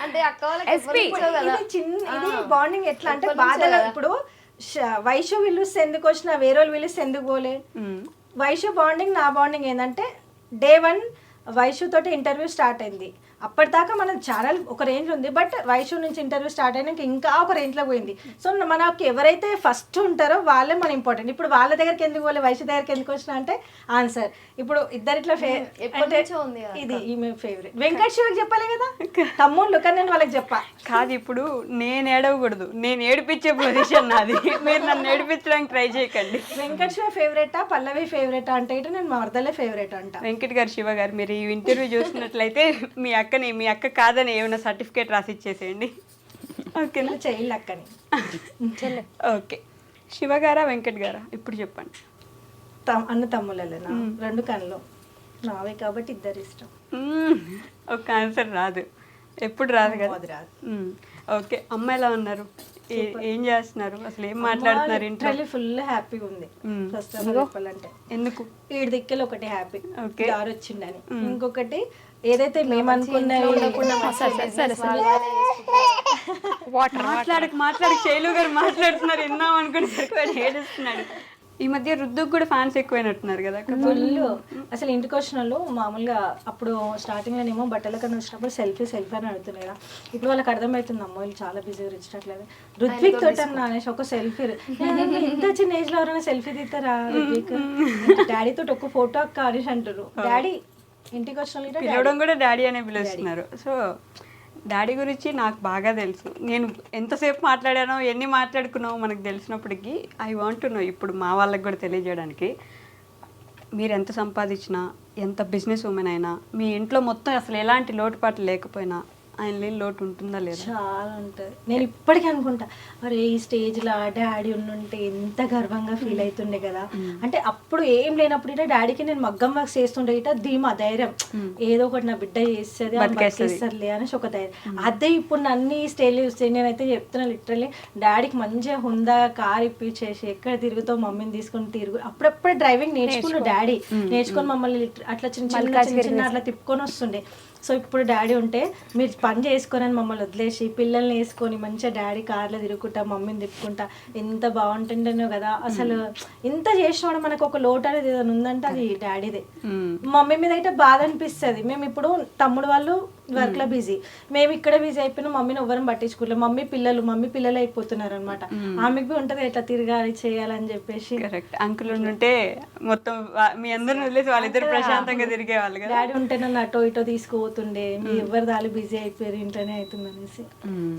అంటే అక్క వాళ్ళకి ఇది బాండింగ్ ఎట్లా అంటే బాధగా. ఇప్పుడు వైషు పిలుస్తే ఎందుకు వచ్చినా, వేరే వాళ్ళు పిలుస్తే ఎందుకు పోలే. వైషు బాండింగ్ నా బాండింగ్ ఏంటంటే డే 1 వైషు తోటి ఇంటర్వ్యూ స్టార్ట్ అయింది. అప్పటిదాకా మన ఛానల్ ఒక రేంజ్ ఉంది, బట్ వైషు నుంచి ఇంటర్వ్యూ స్టార్ట్ అయినాక ఇంకా ఒక రేంజ్లో పోయింది. సో మనకి ఎవరైతే ఫస్ట్ ఉంటారో వాళ్ళే మన ఇంపార్టెంట్. ఇప్పుడు వాళ్ళ దగ్గరికి ఎందుకు పోలే, వైషు దగ్గరికి ఎందుకు వచ్చినా అంటే ఆన్సర్ ఇప్పుడు ఇద్దరు ఇట్లా ఇది ఈమె ఫేవరెట్. వెంకట్ శివకి చెప్పాలి కదా తమ్ముళ్ళు, కానీ నేను వాళ్ళకి చెప్పా. కాదు, ఇప్పుడు నేను ఏడవకూడదు, నేను ఏడిపించే పొజిషన్ నాది. మీరు నన్ను ఏడిపించడానికి ట్రై చేయకండి. వెంకట్ శివ ఫేవరెటా, పల్లవి ఫేవరెటా అంటే ఇటు నేను మరదలే ఫేవరెట్ అంట. వెంకట్ గారు, శివ గారు, మీరు ఈ ఇంటర్వ్యూ చూసినట్లయితే మీ అక్క కాదని ఏమైనా సర్టిఫికేట్ రాసి ఇచ్చేసేయండి. ఓకేనా? చెయ్యి అక్కని. ఓకే, శివ గారా వెంకట్ గారా ఇప్పుడు చెప్పండి. అన్న తమ్ముళ్ళేనా? 2 కళ్ళు నావే కాబట్టి ఇద్దరు ఇష్టం. ఒక ఆన్సర్ రాదు. ఎప్పుడు రాదు కదా. అది రాదు. ఓకే, అమ్మ ఎలా ఉన్నారు? ఏం చేస్తున్నారు? అసలు ఏం మాట్లాడుతున్నారు ఇంట్లో? ఫుల్ హ్యాపీగా ఉంది ప్రస్తుతం చెప్పాలంటే. ఎందుకు? ఈడి దిక్కులు ఒకటి హ్యాపీ ఓకే. దారి వచ్చిండని, ఇంకొకటి ఏదైతే మేము అనుకున్నవి మాట్లాడక శైలు గారు మాట్లాడుతున్నారు విన్నాం అనుకుని ఏడుస్తున్నాడు. ఈ మధ్య రుద్దుకు కూడా ఫ్యాన్స్ ఎక్కువైనట్టున్నారు కదా. ఫుల్ అసలు ఇంటికి వచ్చిన వాళ్ళు మామూలుగా అప్పుడు స్టార్టింగ్ లోనేమో బట్టల కన్నా వచ్చినప్పుడు సెల్ఫీ అని అడుగుతున్నాయి కదా. ఇప్పుడు వాళ్ళకి అర్థమవుతుంది అమ్మాయిలు చాలా బిజీగా ఇచ్చట్లేదు. రుత్విక్ తోటి అన్న అనేసి ఒక సెల్ఫీ, ఇంత చిన్న ఏజ్ లో ఎవరైనా సెల్ఫీ తీస్తారా రుత్విక్? డాడీ తోటి ఒక ఫోటో అక్క అనేసి అంటారు. డాడీ ఇంటికి వచ్చిన పిలవడం కూడా డాడీ అనే పిలుస్తున్నారు. సో డాడీ గురించి నాకు బాగా తెలుసు. నేను ఎంతసేపు మాట్లాడానో ఎన్ని మాట్లాడుకున్నామో మనకు తెలిసినప్పటికీ ఐ వాంట్ టు నో ఇప్పుడు మా వాళ్ళకి కూడా తెలియజేయడానికి. మీరు ఎంత సంపాదించినా, ఎంత బిజినెస్ ఉమెన్ అయినా, మీ ఇంట్లో మొత్తం అసలు ఎలాంటి లోటుపాట్లు లేకపోయినా ఆయన లేని లోటు ఉంటుందా లేదా? చాలా ఉంటుంది. నేను ఇప్పటికీ అనుకుంటా, అరే ఈ స్టేజ్లో డాడీ ఉండుంటే ఎంత గర్వంగా ఫీల్ అవుతుండే కదా. అంటే అప్పుడు ఏం లేనప్పుడు ఇట డాడీకి నేను మగ్గం వర్క్ చేస్తుండే ఇట ధీమా ధైర్యం, ఏదో ఒకటి నా బిడ్డ చేస్తుంది బతికేస్తారులే అనేసి ఒక ధైర్యం. అదే ఇప్పుడు అన్ని స్టేజ్లు చూస్తే నేనైతే చెప్తున్నా లిటరల్లీ డాడీకి మంచిగా హుందా కార్ ఇప్పించేసి ఎక్కడ తిరుగుతావు మమ్మీని తీసుకొని తిరుగు. అప్పుడప్పుడే డ్రైవింగ్ నేర్చుకున్న డాడీ నేర్చుకొని మమ్మల్ని అట్లా చిన్న అట్లా తిప్పుకొని వస్తుండే. సో ఇప్పుడు డాడీ ఉంటే మీరు పని చేసుకొని మమ్మల్ని వదిలేసి పిల్లల్ని వేసుకొని మంచిగా డాడీ కార్లో తిరుగుకుంటా మమ్మీని తిప్పుకుంటా ఎంత బాగుంటుండేనో కదా. అసలు ఇంత చేసినవాడు మనకు ఒక లోటు అనేది ఏదైనా ఉందంటే అది డాడీదే. మమ్మీ మీద అయితే బాధ అనిపిస్తుంది. మేము ఇప్పుడు తమ్ముడు వాళ్ళు వర్క్ లో బిజీ, మేము ఇక్కడ బిజీ అయిపోయినా మమ్మీని ఎవరిని పట్టించుకోలేదు. మమ్మీ పిల్లలు అయిపోతున్నారు అనమాట. ఆమెకి ఉంటది ఎట్లా తిరగాలి చేయాలని చెప్పేసి. కరెక్ట్. అంకుల్ ఉంటే మొత్తం మీ అందరిని వదిలేసి వాళ్ళిద్దరు ప్రశాంతంగా తిరిగే వాళ్ళు కదా. డాడీ ఉంటే నన్ను అటో ఇటో తీసుకుపోతుండే, మీ ఎవరి దాని బిజీ అయిపోయారు ఇంట్లోనే అవుతుంది అనేసి.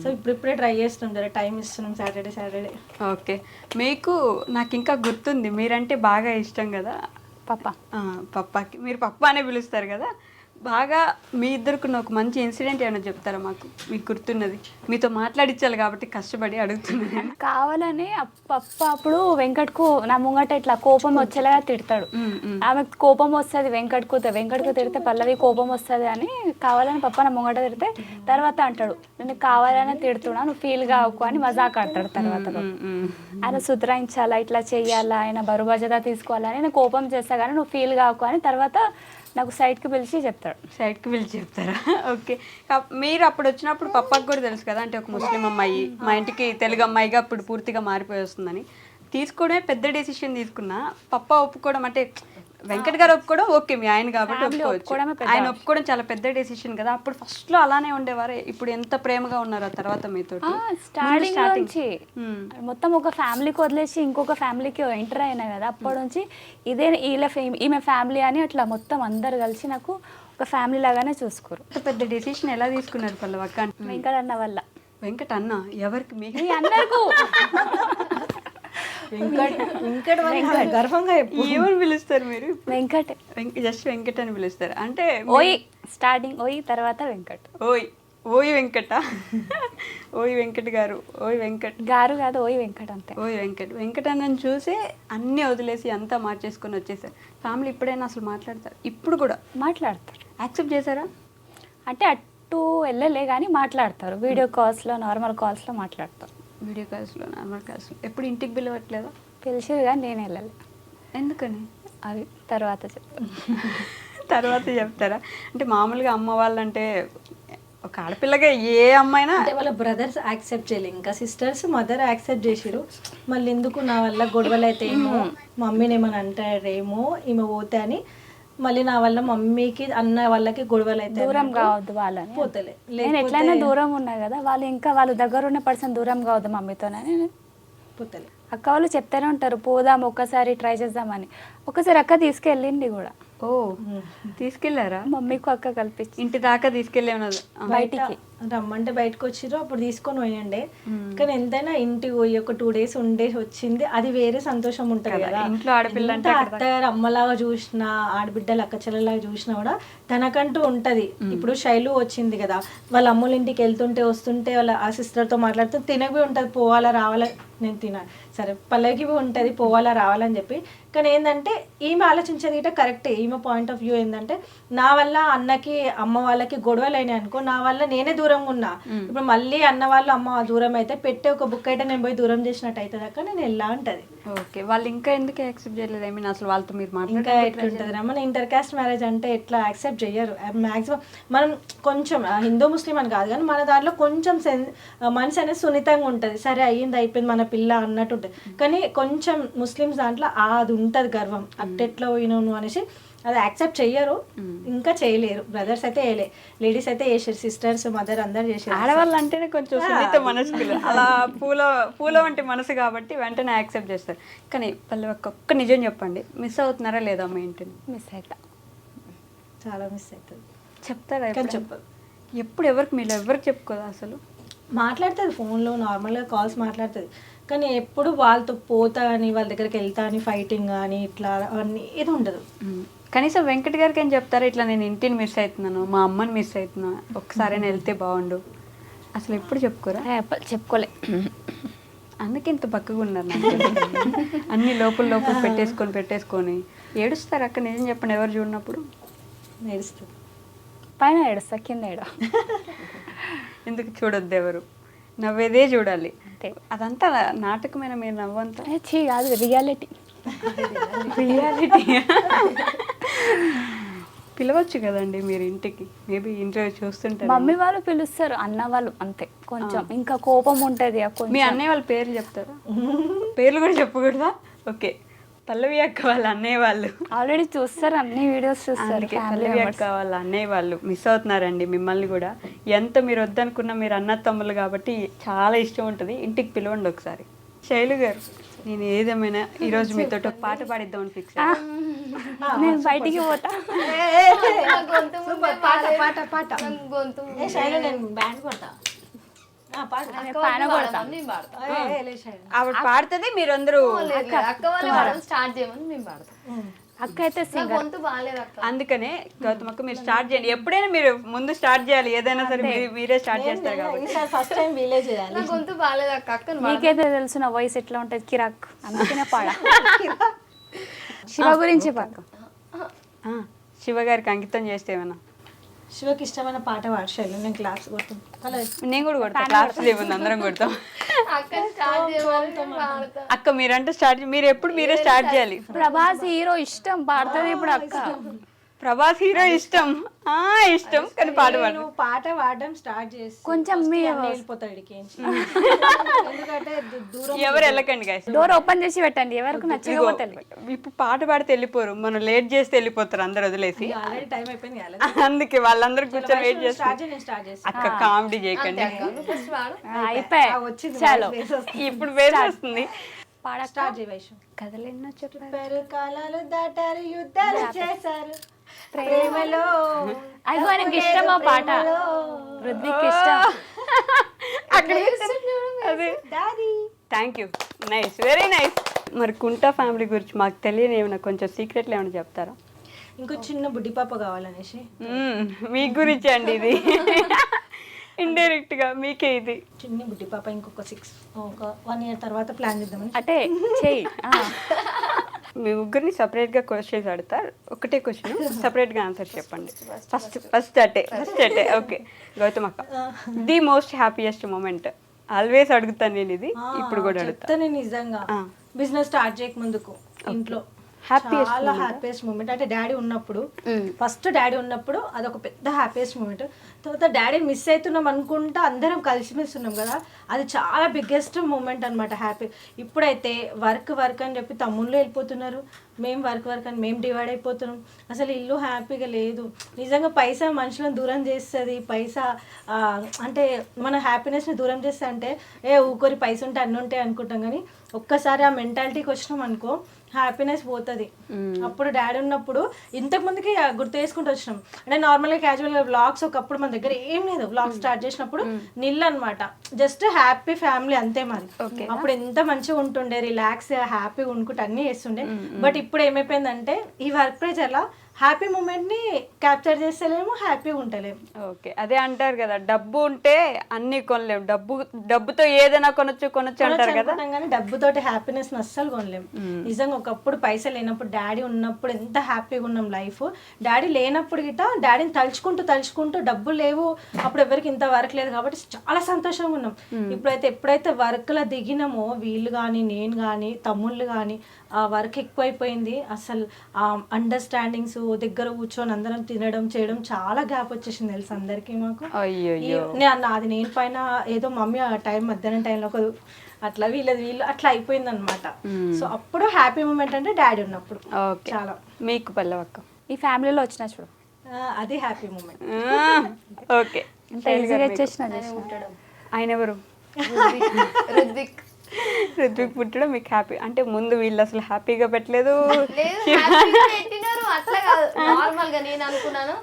సో ఇప్పుడిప్పుడే ట్రై చేస్తున్నాం, జర టైం ఇస్తున్నాం సాటర్డే. ఓకే, మీకు నాకు ఇంకా గుర్తుంది, మీరంటే బాగా ఇష్టం కదా పప్పాకి. మీరు పప్పా అనే పిలుస్తారు కదా. బాగా మీ ఇద్దరుకున్న ఒక మంచి ఇన్సిడెంట్ ఏమైనా చెప్తారా మాకు, మీకు గుర్తున్నది? మీతో మాట్లాడించాలి కాబట్టి కష్టపడి అడుగుతున్నాను. కావాలని పప్ప అప్పుడు వెంకట్కు నా ముంగట ఇట్లా కోపం వచ్చేలాగా తిడతాడు. ఆమెకు కోపం వస్తుంది వెంకట్కు తిడితే పల్లవి కోపం వస్తుంది అని కావాలని పప్ప నా ముంగట తిడితే తర్వాత అంటాడు నేను కావాలని తిడుతున్నా నువ్వు ఫీల్ కావకు అని మజాక్ ఆడతాడు. తర్వాత ఆయన సుధరాయించాలా, ఇట్లా చెయ్యాలా, ఆయన బరువు బాధ్యత తీసుకోవాలని నేను కోపం చేస్తా కానీ నువ్వు ఫీల్ కావకు అని తర్వాత నాకు సైడ్కి పిలిచి చెప్తారా? ఓకే. మీరు అప్పుడు వచ్చినప్పుడు పప్పాకి కూడా తెలుసు కదా, అంటే ఒక ముస్లిం అమ్మాయి మా ఇంటికి తెలుగు అమ్మాయిగా అప్పుడు పూర్తిగా మారిపోయి వస్తుందని. తీసుకోవడమే పెద్ద డెసిషన్ తీసుకున్నా. పప్ప ఒప్పుకోవడం అంటే వెంకట్ గారు ఒప్పుకోవడం ఓకే, మీ ఆయన కాబట్టి ఒప్పుకోవచ్చు. ఆయన ఒప్పుకోవడం చాలా పెద్ద డెసిషన్ కదా. అప్పుడు ఫస్ట్ లో అలానే ఉండేవారు, ఇప్పుడు ఎంత ప్రేమగా ఉన్నారు ఆ తర్వాత మీతో? స్టార్టింగ్ నుంచి మొత్తం ఒక ఫ్యామిలీకి వదిలేసి ఇంకొక ఫ్యామిలీకి ఎంటర్ అయినా కదా. అప్పటి నుంచి ఇదే ఈమె ఫ్యామిలీ అని అట్లా మొత్తం అందరు కలిసి నాకు ఒక ఫ్యామిలీ లాగానే చూసుకోరు. పెద్ద డెసిషన్ ఎలా తీసుకున్నారు పల్లవక్క? వెంకట్ అన్న వల్ల. వెంకట్ అన్న ఎవరికి? మీ అందరికీ గర్వంగా ఏమని పిలుస్తారు మీరు? వెంకట్, జస్ట్ వెంకట్ అని పిలుస్తారు. అంటే ఓయ్ స్టార్టింగ్ ఓయ్ తర్వాత వెంకట్. ఓయ్ వెంకట ఓయ్ వెంకట్ గారు, ఓయ్ వెంకట్ గారు కాదు ఓయ్ వెంకట్ అంతే. ఓయ్ వెంకట్ అన్నని చూసి అన్నీ వదిలేసి అంతా మార్చేసుకొని వచ్చేసారు. ఫ్యామిలీ ఇప్పుడైనా అసలు మాట్లాడతారు? ఇప్పుడు కూడా మాట్లాడతారు. యాక్సెప్ట్ చేశారా? అంటే అటు వెళ్ళలే కానీ మాట్లాడతారు. వీడియో కాల్స్లో నార్మల్ కాల్స్లో మాట్లాడతారు. వీడియో కాల్స్లో నార్మల్ కాల్స్లో. ఎప్పుడు ఇంటికి పిలవట్లేదా? పిలిచిరు కానీ నేను వెళ్ళలే. ఎందుకని? అది తర్వాత చెప్తారా? అంటే మామూలుగా అమ్మ వాళ్ళంటే ఒక ఆడపిల్లగా ఏ అమ్మాయినా అంటే వాళ్ళ బ్రదర్స్ యాక్సెప్ట్ చేయలేదు, ఇంకా సిస్టర్స్ మదర్ యాక్సెప్ట్ చేసిరు. మళ్ళీ ఎందుకు నా వల్ల గొడవలు అయితే ఏమో, మమ్మీని ఏమని అంటారేమో ఈమె పోతే అని మళ్ళీ నా వల్ల మమ్మీకి అన్న వాళ్ళకి గొడవలు అయితే దూరం కావద్దు వాళ్ళని పోతలే. నేను ఎట్లయినా దూరం ఉన్నా కదా, వాళ్ళు ఇంకా వాళ్ళ దగ్గర ఉన్న పర్సన్ దూరం కావద్దు మమ్మీతోనని పోతలే. అక్క వాళ్ళు చెప్తూనే ఉంటారు పోదాం ఒక్కసారి ట్రై చేద్దామని. ఒకసారి అక్క తీసుకెళ్ళింది కూడా. ఓ తీసుకెళ్లారా? మమ్మీకు అక్క కల్పించి ఇంటి దాకా తీసుకెళ్ళేమన్నది. బయటికి రమ్మంటే బయటకు వచ్చిర్రు, అప్పుడు తీసుకొని పోయండి. కానీ ఎంతైనా ఇంటికి పోయి ఒక 2 days ఉండేసి వచ్చింది, అది వేరే సంతోషం ఉంటుంది కదా. ఇంట్లో ఆడపిల్ల అంటే అత్తగారు అమ్మలాగా చూసినా, ఆడబిడ్డలు అక్క చెల్లెలాగా చూసినా కూడా తనకంటూ ఉంటది. ఇప్పుడు శైలు వచ్చింది కదా, వాళ్ళ అమ్మల ఇంటికి వెళ్తుంటే వస్తుంటే వాళ్ళ ఆ సిస్టర్తో మాట్లాడుతూ తినవి ఉంటుంది, పోవాలా రావాలా, నేను తినాలి సరే పల్లవికి ఉంటుంది పోవాలా రావాలని చెప్పి. కానీ ఏంటంటే ఈమె ఆలోచించేది ఇట కరెక్టే. ఈమె పాయింట్ ఆఫ్ వ్యూ ఏంటంటే నా వల్ల అన్నకి అమ్మ వాళ్ళకి గొడవలు అయినాయి అనుకో, నా వల్ల నేనే దూరంగా ఉన్నా. ఇప్పుడు మళ్ళీ అన్న వాళ్ళు అమ్మ దూరం అయితే పెట్టే ఒక బుక్ అయితే నేను పోయి దూరం చేసినట్టు అవుతుంది అక్క, నేను ఎలా అంటది. ఓకే, వాళ్ళు ఇంకా ఎందుకు యాక్సెప్ట్ చేయలేదు? ఐ మీన్ అసలు వాళ్ళతో మీరు ఇంకా మాట్లాడే ఎట్లుంటుంది మన ఇంటర్ కాస్ట్ మ్యారేజ్ అంటే ఎట్లా యాక్సెప్ట్ చెయ్యరు మ్యాక్సిమం. మనం కొంచెం హిందూ ముస్లిం అని కాదు కానీ మన దాంట్లో కొంచెం మనసు అనేది సున్నితంగా ఉంటుంది. సరే అయ్యింది అయిపోయింది మన పిల్ల అన్నట్టు ఉంటుంది. కానీ కొంచెం ముస్లిమ్స్ దాంట్లో అది ఉంటుంది గర్వం, అట్టెట్లా పోయినావు అనేసి అది యాక్సెప్ట్ చెయ్యరు, ఇంకా చేయలేరు. బ్రదర్స్ అయితే వేయలే, లేడీస్ అయితే వేసారు, సిస్టర్స్ మదర్ అందరు చేసారు. ఆడవాళ్ళు అంటేనే కొంచెం సున్నిత మనసుకులు, అలా పూల వంటి మనసు కాబట్టి వెంటనే యాక్సెప్ట్ చేస్తారు. కానీ పల్లవి ఒక్క నిజం చెప్పండి, మిస్ అవుతున్నారా లేదా మీ ఇంటిని? మిస్ అవుతా, చాలా మిస్ అవుతుంది. చెప్తారా? కానీ చెప్పదు. ఎప్పుడు ఎవరికి మీరు ఎవరికి చెప్పుకోదా అసలు? మాట్లాడుతుంది ఫోన్లో, నార్మల్గా కాల్స్ మాట్లాడుతుంది. కానీ ఎప్పుడు వాళ్ళతో పోతా అని వాళ్ళ దగ్గరికి వెళ్తా అని ఫైటింగ్ కానీ ఇట్లా అన్నీ ఏది ఉండదు. కనీసం వెంకట్ గారికి ఏం చెప్తారా, ఇట్లా నేను ఇంటిని మిస్ అవుతున్నాను, మా అమ్మని మిస్ అవుతున్నాను, ఒక్కసారి వెళ్తే బాగుండు, అసలు ఎప్పుడు చెప్పుకోరా? చెప్పుకోలే, అందుకే ఇంత పక్కగా ఉన్నారు నాకు. అన్ని లోపల పెట్టేసుకొని ఏడుస్తారు అక్క. నిజం చెప్పండి, ఎవరు చూడనప్పుడు నేడుస్తుంది. పైన ఏడుస్తా, కింద ఏడ. ఎందుకు చూడొద్దు, ఎవరు నవ్వేదే చూడాలి అంతే. అదంతా నాటకమైన మీరు నవ్వంతా చీ కాదు, రియాలిటీ. పిలవచ్చు కదండి మీరు ఇంటికి, మేబీ ఇంట్లో చూస్తుంటారు. మమ్మీ వాళ్ళు పిలుస్తారు, అన్న వాళ్ళు అంతే. కొంచెం ఇంకా కోపం ఉంటది. మీ అన్నయ్య వాళ్ళ పేర్లు చెప్తారా? పేర్లు కూడా చెప్పకూడదా? ఓకే, పల్లవి అక్క వాళ్ళ అన్నయ్య వాళ్ళు ఆల్రెడీ చూస్తారు, అన్ని వీడియోస్ చూస్తారు. పల్లవి అక్క వాళ్ళ అన్నయ్య వాళ్ళు మిస్ అవుతున్నారండి మిమ్మల్ని కూడా. ఎంత మీరు వద్దనుకున్నా మీరు అన్న తమ్ముళ్ళు కాబట్టి చాలా ఇష్టం ఉంటుంది. ఇంటికి పిలవండి ఒకసారి. శైలు గారు, నేను ఏదేమైనా ఈరోజు మీతో ఒక పాట పాడిద్దామని ఫిక్స్. నేను బయటికి పోతా. ఆవిడ పాడుతుంది, మీరందరూ అక్క అయితే సింగర్. అందుకనే గౌతమ్ అక్క మీరు స్టార్ట్ చేయండి. ఎప్పుడైనా మీరు ముందు స్టార్ట్ చేయాలి, ఏదైనా సరే మీరే స్టార్ట్ చేస్తారు కాబట్టి. ఫస్ట్ టైం వీలే చేయాలి. నీకైతే తెలుసు నా వాయిస్ ఎట్లా ఉంటుంది, కిరాక్. అందుకనే పాడా. శివ గురించి పాడు. శివ గారికి అంకితం చేస్తే ఏమన్నా. శివకి ఇష్టమైన పాట పాడు శైలు, నేను క్లాస్ కొడతాను. నేను కూడా కొడతాను, క్లాస్ లేవుంది, అందరం కొడతాం. అక్క మీరంటే స్టార్ట్, మీరు ఎప్పుడు మీరే స్టార్ట్ చేయాలి. ప్రభాస్ హీరో ఇష్టం, పాడుతుంది ఇప్పుడు అక్క. ప్రభాస్ హీరో ఇష్టం ఇష్టం కానీ పాట పాడడం స్టార్ట్ చేసి కొంచెం వెళ్ళిపోతాడు. ఎందుకంటే దూరం ఎవరు వెళ్ళకండి guys. డోర్ ఓపెన్ చేసి పెట్టండి, ఎవరికి నచ్చకపోతే. ఇప్పుడు పాట పాడితే వెళ్ళిపోరు, మనం లేట్ చేస్తే వెళ్ళిపోతారు అందరు వదిలేసి. ఆల్రెడీ టైం అయిపోయింది కదా, అందుకే వాళ్ళందరూ కూర్చొని వెయిట్ చేస్తారు. స్టార్ట్ చేసి అక్క కామెడీ చేయకండి. అయిపోయి చాలు, ఇప్పుడు వేసి వస్తుంది. స్టార్ట్ చేయి వైషు. కథలెన్నో చెప్పారు, కాలాలు దాటారు, యుద్ధాలు చేశారు, ప్రేమలో. అదిగో ఆయనకి ఇష్టం ఆ పాట, రుద్విక్ ఇష్టం. అదే thank you, nice, very nice. మరి కుంటా ఫ్యామిలీ గురించి మాకు తెలియని ఏమైనా కొంచెం సీక్రెట్లు ఏమైనా చెప్తారా? ఇంకో చిన్న బుడ్డి పాప కావాలనేసి. మీ గురించి అండి ఇది, ఇండైరెక్ట్ గా మీకే ఇది. చిన్న బుడ్డి పాప ఇంకొక 1 year తర్వాత ప్లాన్ చేద్దామని. అంటే చెయ్యి. మీ ముగ్గురిని సపరేట్ గా క్వశ్చన్స్ అడుగుతారు, ఒకటే క్వశ్చన్ సపరేట్ గా ఆన్సర్ చెప్పండి. ఫస్ట్ అటే. ఓకే గౌతమ్ అక్క, the most happiest moment. Always అడుగుతాను నేను ఇది, ఇప్పుడు కూడా అడుగుతాను. నేను నిజంగా బిజినెస్ స్టార్ట్ చేయక ముందుకు ఇంట్లో హ్యాపీయెస్ట్ చాలా హ్యాపీయెస్ట్ మూమెంట్ అంటే డాడీ ఉన్నప్పుడు, ఫస్ట్ డాడీ ఉన్నప్పుడు అదొక పెద్ద హ్యాపీయెస్ట్ మూమెంట్. తర్వాత డాడీ మిస్ అవుతున్నాం అనుకుంటా అందరం కలిసిమెలిసి ఉన్నాం కదా, అది చాలా బిగ్గెస్ట్ మూమెంట్ అనమాట, హ్యాపీ. ఇప్పుడైతే వర్క్ అని చెప్పి తమ్ముళ్ళు వెళ్ళిపోతున్నారు, మేము వర్క్ అని మేము డివైడ్ అయిపోతున్నాం. అసలు ఇల్లు హ్యాపీగా లేదు. నిజంగా పైసా మనుషులను దూరం చేస్తుంది. పైసా అంటే మన హ్యాపీనెస్ని దూరం చేస్తా అంటే ఊరికి పైసా ఉంటే అన్నీ ఉంటాయి అనుకుంటాం, కానీ ఒక్కసారి ఆ మెంటాలిటీకి వచ్చినాం అనుకో హ్యాపీనెస్ పోతుంది. అప్పుడు డాడీ ఉన్నప్పుడు ఇంతకు ముందుకి గుర్తు చేసుకుంటూ వచ్చినాం. అంటే నార్మల్గా క్యాజువల్గా వ్లాగ్స్ ఒకప్పుడు మన దగ్గర ఏం లేదు, వ్లాగ్స్ స్టార్ట్ చేసినప్పుడు నిల్ అనమాట, జస్ట్ హ్యాపీ ఫ్యామిలీ అంతే మరి. అప్పుడు ఎంత మంచిగా ఉంటుండే, రిలాక్స్ హ్యాపీగా ఉండుకుంటే అన్నీ చేస్తుండే. బట్ ఇప్పుడు ఏమైపోయిందంటే ఈ వర్క్ ప్రెజర్లా హ్యాపీ మూమెంట్ ని క్యాప్చర్ చేస్తలేము, హ్యాపీగా ఉంటలేము. ఓకే, అదే అంటారు కదా, డబ్బు ఉంటే అన్ని కొనలేము, డబ్బుతో ఏదైనా కొనొచ్చు అంటారు కదా. అనుకుంటాం కానీ డబ్బుతోటి హ్యాపీనెస్ అస్సలు కొనలేము. నిజంగా ఒకప్పుడు పైసలు లేనప్పుడు, డాడీ ఉన్నప్పుడు ఎంత హ్యాపీగా ఉన్నాం లైఫ్. డాడీ లేనప్పుడు గిట డాడీని తలుచుకుంటూ డబ్బులు లేవు అప్పుడు ఎవరికి ఇంత వర్క్ లేదు కాబట్టి చాలా సంతోషంగా ఉన్నాం. ఇప్పుడైతే ఎప్పుడైతే వర్క్ లా దిగినామో వీళ్ళు కానీ నేను కానీ తమ్ముళ్ళు కానీ ఆ వర్క్ ఎక్కువైపోయింది. అసలు ఆ అండర్స్టాండింగ్స్, దగ్గర కూర్చొని అందరం తినడం చేయడం చాలా గ్యాప్ వచ్చేసింది తెలుసు అందరికి మాకు. అయ్యో, నాది నేను పైన ఏదో మమ్మీ ఆ టైం మధ్యాహ్నం టైంలో ఒక అట్లా వీళ్ళు అట్లా అయిపోయింది అనమాట. సో అప్పుడు హ్యాపీ మూమెంట్ అంటే డాడీ ఉన్నప్పుడు ఓకే. చాలా. మీకు పల్లవక్క? ఈ ఫ్యామిలీలో వచ్చిన చూడు అది హ్యాపీ మూమెంట్. ఓకే, ఎంత ఈజీగా వచ్చేసిన ఆయన ఎవరు? రుద్విక్ రుద్విక్ పుట్టడం మీకు హ్యాపీ అంటే ముందు వీళ్ళు అసలు హ్యాపీగా పెట్టలేదు. లేదు, హ్యాపీగా పెట్టినారు అట్లా కాదు, నార్మల్ గా నేను అనుకున్నాను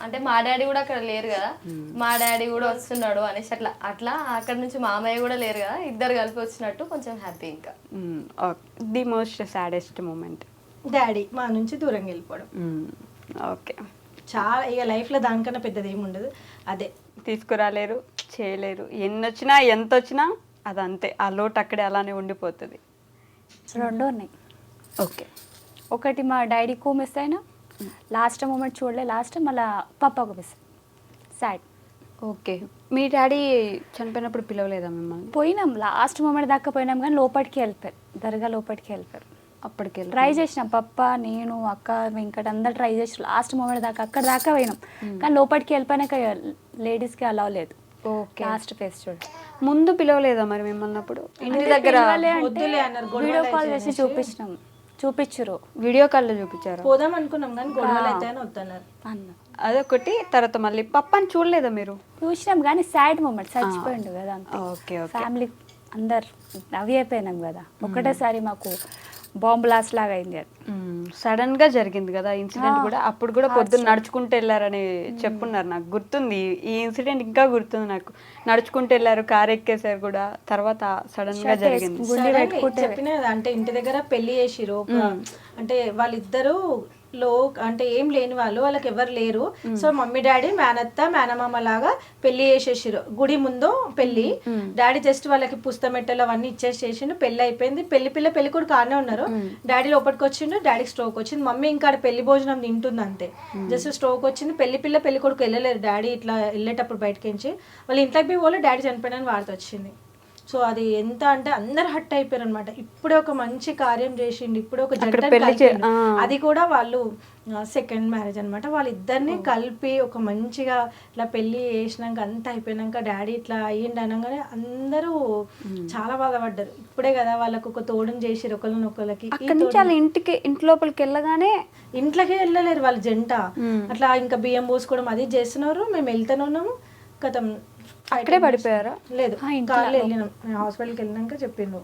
అంటే మా డాడీ కూడా అక్కడ లేరు కదా, మా డాడీ కూడా వస్తున్నాడు అనేసి అట్లా అక్కడ నుంచి మామయ్య కూడా లేరు కదా, ఇద్దరు కలిపి వచ్చినట్టు కొంచెం హ్యాపీ. ఇంకా the most saddest moment daddy మా నుంచి దూరంగా వెళ్ళిపోవడం. ఓకే, చాలా ఇక లైఫ్లో దానికన్నా పెద్దది ఏమి ఉండదు. అదే తీసుకురాలేరు, చేయలేరు, ఎన్ని వచ్చినా ఎంత వచ్చినా అదంతే, ఆ లోటు అక్కడే అలానే ఉండిపోతుంది. రెండు ఉన్నాయి. ఓకే, ఒకటి మా డాడీకు మిస్ అయినా లాస్ట్ మూమెంట్ చూడలే, లాస్ట్ మళ్ళీ పప్పాకు మిస్ సాడ్. ఓకే, మీ డాడీ చనిపోయినప్పుడు పిలవలేదా మిమ్మల్ని? పోయినాం, లాస్ట్ మూమెంట్ దాకా పోయినాం కానీ లోపలికి వెళ్ళిపోయారు, దర్గా లోపలికి వెళ్ళిపోయారు. అప్పటికి ట్రై చేసినాం, పప్ప నేను అక్క వెంకట అందరు ట్రై చేసి లాస్ట్ మూమెంట్ దాకా అక్కడ దాకా పోయినాం కానీ లోపలికి వెళ్ళిపోయినాక లేడీస్కి అలవ్ లేదు. ఓకే, లాస్ట్ ఫేస్ చూడు. ముందు పిలవలేదా మరి మిమ్మల్ని? అప్పుడు ఇంటి దగ్గర వద్దులే అన్నారు, వీడియో కాల్ చేసి చూపించరు, వీడియో కాల్లో చూపించారు. పోదాం అనుకున్నాం కానీ గొడవలు అయితే అని వద్దన్నారు అన్న. అదొకటి. తర్వాత మళ్ళీ పప్పని చూడలేదా మీరు? చూసినాం కానీ సాడ్ మూమెంట్, చచ్చిపోయిండు కదా అంతే. ఓకే, ఫ్యామిలీ అందరు అవి అయిపోయినాం కదా, ఒకటేసారి మాకు బాంబ్ బ్లాస్ట్ లాగా అయింది. అది సడన్ గా జరిగింది కదా ఇన్సిడెంట్ కూడా. అప్పుడు కూడా పొద్దున్న నడుచుకుంటూ వెళ్ళారని చెప్పున్నారు, నాకు గుర్తుంది. ఈ ఇన్సిడెంట్ ఇంకా గుర్తుంది నాకు. నడుచుకుంటూ వెళ్ళారు, కార్ ఎక్కేసారు కూడా, తర్వాత సడన్ గా జరిగింది. చెప్పిన అంటే ఇంటి దగ్గర పెళ్లి చేసిరు. అంటే వాళ్ళిద్దరు లో అంటే ఏం లేని వాళ్ళకి ఎవరు లేరు. సో మమ్మీ డాడీ మేనత్త మేనమామ లాగా పెళ్లి చేసేసారు. గుడి ముందు పెళ్లి. డాడీ జస్ట్ వాళ్ళకి పుస్తమెట్టలు అవన్నీ ఇచ్చేసేసిండు. పెళ్లి అయిపోయింది. పెళ్లి కూడా కానే ఉన్నారు. డాడీ లోపలికి వచ్చిండు, డాడీకి స్ట్రోక్ వచ్చింది. మమ్మీ ఇంకా పెళ్లి భోజనం తింటుంది అంతే. జస్ట్ స్ట్రోక్ వచ్చింది. పెళ్లి కొడుకు వెళ్ళలేరు. డాడీ ఇట్లా వెళ్ళేటప్పుడు బయటకించి వాళ్ళ ఇంట్లోకి పోయి వాళ్ళు డాడీ చనిపోయినని వార్త వచ్చింది. సో అది ఎంత అంటే అందరు హట్ అయిపోయారు అనమాట. ఇప్పుడే ఒక మంచి కార్యం చేసిండు, ఇప్పుడే ఒక జంట, అది కూడా వాళ్ళు సెకండ్ మ్యారేజ్ అనమాట. వాళ్ళిద్దరిని కలిపి ఒక మంచిగా ఇట్లా పెళ్లి చేసినాక అంతా అయిపోయినాక డాడీ ఇట్లా అయ్యిండు అనగానే అందరూ చాలా బాధపడ్డారు. ఇప్పుడే కదా వాళ్ళకు ఒక తోడుని చేసిరు ఒకళ్ళకి. అక్కడి నుంచి వాళ్ళ ఇంటి లోపలికి వెళ్ళగానే ఇంట్లోకి వెళ్ళలేరు వాళ్ళ జంట. అట్లా ఇంకా బియ్యం పోసుకోవడం అది చేస్తున్నారు. మేము వెళ్తూనే ఉన్నాము. గతం అక్కడే పడిపోయారా? లేదు, కార్లో వెళ్ళినాం. హాస్పిటల్కి వెళ్ళినాక చెప్పిండు.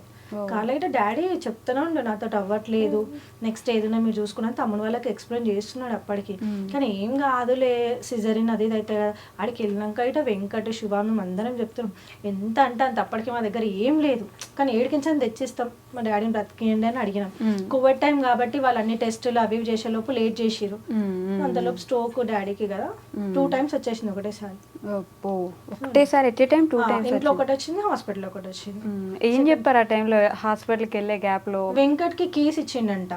కార్లో అయితే డాడీ చెప్తానే ఉండు నాతో అవ్వట్లేదు, నెక్స్ట్ ఏదైనా మీరు చూసుకున్నా తమ్ముడు వాళ్ళకి ఎక్స్ప్లెయిన్ చేస్తున్నాడు అప్పటికి. కానీ ఏం కాదులే సిజరిన్ అది ఇది అయితే కదా. ఆడికి వెళ్ళినాక అయితే వెంకట శుభ మేము అందరం చెప్తున్నాం. ఎంత అంటే అంత. అప్పటికి మా దగ్గర ఏం లేదు కానీ ఏడికించని తెచ్చిస్తాం, మా డాడీని బ్రతికియండి అని అడిగినాం. కోవిడ్ టైం కాబట్టి వాళ్ళు అన్ని టెస్టులు అవి చేసే లోపు లేట్ చేసిరు. అంతలోపు స్ట్రోక్ డాడీకి కదా 2 times వచ్చేసింది ఒకటేసారి. ఒకటేసారి ఎట్ ఏ టైం 2 times? ఇంట్లో ఒకటి వచ్చింది, హాస్పిటల్ ఒకటి వచ్చింది. ఏం చెప్పారు ఆ టైంలో? హాస్పిటల్కి వెళ్ళే గ్యాప్ లో వెంకట్ కి కీస్ ఇచ్చిండంట.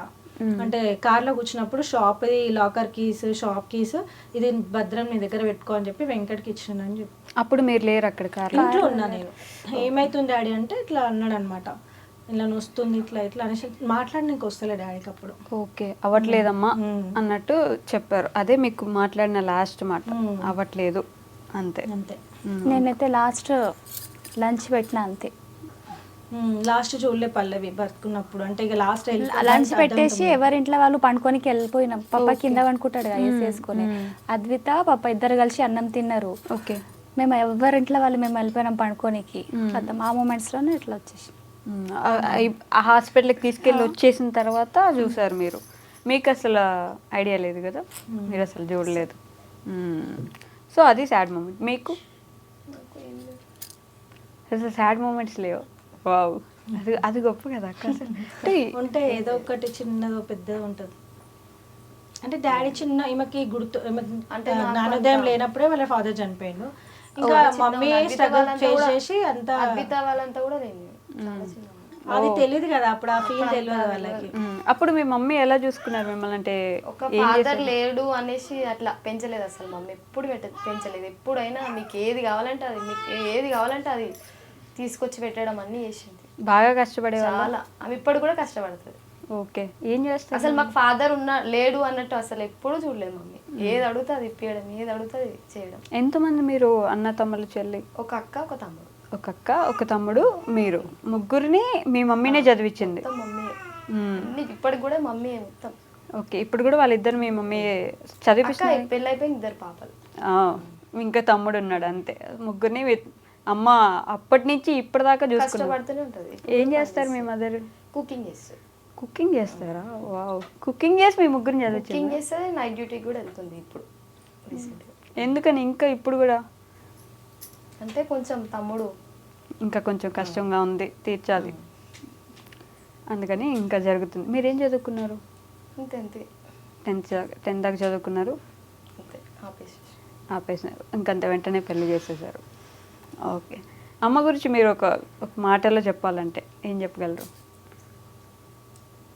అంటే కార్ లో కూర్చున్నప్పుడు shop locker keys, shop keys ఇది భద్రం నీ దగ్గర పెట్టుకో అని చెప్పి వెంకట్ కి ఇచ్చిండని చెప్పి. అప్పుడు మీరు లేరు అక్కడ? కార్ ఇంట్లో ఉన్నా నేను. ఏమైతుంది డాడీ అంటే ఇట్లా అన్నాడు అనమాట. ఇలా వస్తుంది ఇట్లా అనేసి మాట్లాడడానికి వస్తలే డాడీకి అప్పుడు. ఓకే, అవ్వట్లేదమ్మా అన్నట్టు చెప్పారు. అదే మీకు మాట్లాడిన లాస్ట్ మాట, అవ్వట్లేదు అంతే. నేనైతే లాస్ట్ లంచ్ పెట్టిన అంతే. లాస్ట్ చూడలే పల్లవి బతుకున్నప్పుడు. అంటే ఇక లాస్ట్ లంచ్ పెట్టేసి ఎవరింట్లో వాళ్ళు పండుకోనికి వెళ్ళిపోయినాం. పప్ప కింద పండుకుంటాడు కదా వేసుకొని. అద్విత పప్ప ఇద్దరు కలిసి అన్నం తిన్నారు. ఓకే, మేము ఎవరింట్లో వాళ్ళు మేము వెళ్ళిపోయినాం పండుకోనికి. ఆ మూమెంట్స్ లోనే ఇట్లా వచ్చేసి ఆ హాస్పిటల్కి తీసుకెళ్ళి వచ్చేసిన తర్వాత చూసారు మీరు. మీకు అసలు ఐడియా లేదు కదా, మీరు అసలు చూడలేదు. సో అది సాడ్ మూమెంట్. మీకు అసలు సాడ్ మూమెంట్స్ లేవు? వావ్, అది గొప్ప కదా అక్క. అసలు ఉంటే ఏదో ఒకటి చిన్నదో పెద్దదో ఉంటుంది. అంటే డాడీ చిన్న ఈమెకి గుర్తు అంటే జ్ఞానోదయం లేనప్పుడే వాళ్ళ ఫాదర్ చనిపోయిండు. ఇంకా మమ్మీ స్ట్రగుల్ ఫేస్ చేసి అంత అద్విత వాళ్ళంతా కూడా నేను చాలా చిన్న. అది తెలియదు కదా అప్పుడు, ఆ ఫీల్ తెలియదు వాళ్ళకి. అప్పుడు మీ మమ్మీ ఎలా చూసుకున్నారు మిమ్మల్ని? అంటే ఒక ఫాదర్ లేడు అనేసి అట్లా పెంచలేదు అసలు మమ్మీ, ఎప్పుడు పెంచలేదు. ఎప్పుడైనా మీకు ఏది కావాలంటే అది తీసుకొచ్చి పెట్టడం అన్ని చేసింది. బాగా కష్టపడే చాలా, ఆమె ఇప్పుడు కూడా కష్టపడుతుంది. ఓకే, ఏం చేస్తారు? అసలు మాకు ఫాదర్ లేడు అన్నట్టు అసలు ఎప్పుడూ చూడలేదు మమ్మీ. ఏది అడుగుతా అది ఇప్పియడం, ఏది అడుగుతా అది చేయడం. ఎంతమంది మీరు అన్న తమ్ముళ్ళు చెల్లి? ఒక అక్క ఒక తమ్ముడు. ఒక అక్క ఒక తమ్ముడు, మీరు ముగ్గురిని మీ మమ్మీనే చదివించింది? మొత్తం మమ్మీ అన్ని ఇప్పటికి కూడా మమ్మీ మొత్తం. ఓకే, ఇప్పుడు కూడా వాళ్ళిద్దరు మీ మమ్మీ చదివిస్తారు? పెళ్ళి అయిపోయింది, 2 పాపలు. ఇంకా తమ్ముడు ఉన్నాడు, అంతే. ముగ్గురిని అమ్మ అప్పటి నుంచి ఇప్పటిదాకా చూసుకున్నారు. కష్టపడుతూనే ఉంటుంది. ఏం చేస్తారు మీ మదర్? కుకింగ్ చేస్తారు. కుకింగ్ చేస్తారా? వావ్, కుకింగ్ చేసి మీ ముగ్గురిని చదివించారు? కుకింగ్ చేస్తే నైట్ డ్యూటీకి కూడా వెళ్తుంది ఇప్పుడు రీసెంట్గా. ఎందుకని ఇంకా ఇప్పుడు కూడా? అంటే కొంచెం తమ్ముడు ఇంకా కొంచెం కష్టంగా ఉంది, తీర్చాలి, అందుకని ఇంకా జరుగుతుంది. మీరేం చదువుకున్నారు? అంతే అంతే 10th దాకా చదువుకున్నారు, అంతే ఆపేసినారు. ఇంకంత వెంటనే పెళ్లి చేసేసారు. ఓకే, అమ్మ గురించి మీరు ఒక మాటలో చెప్పాలంటే ఏం చెప్పగలరు?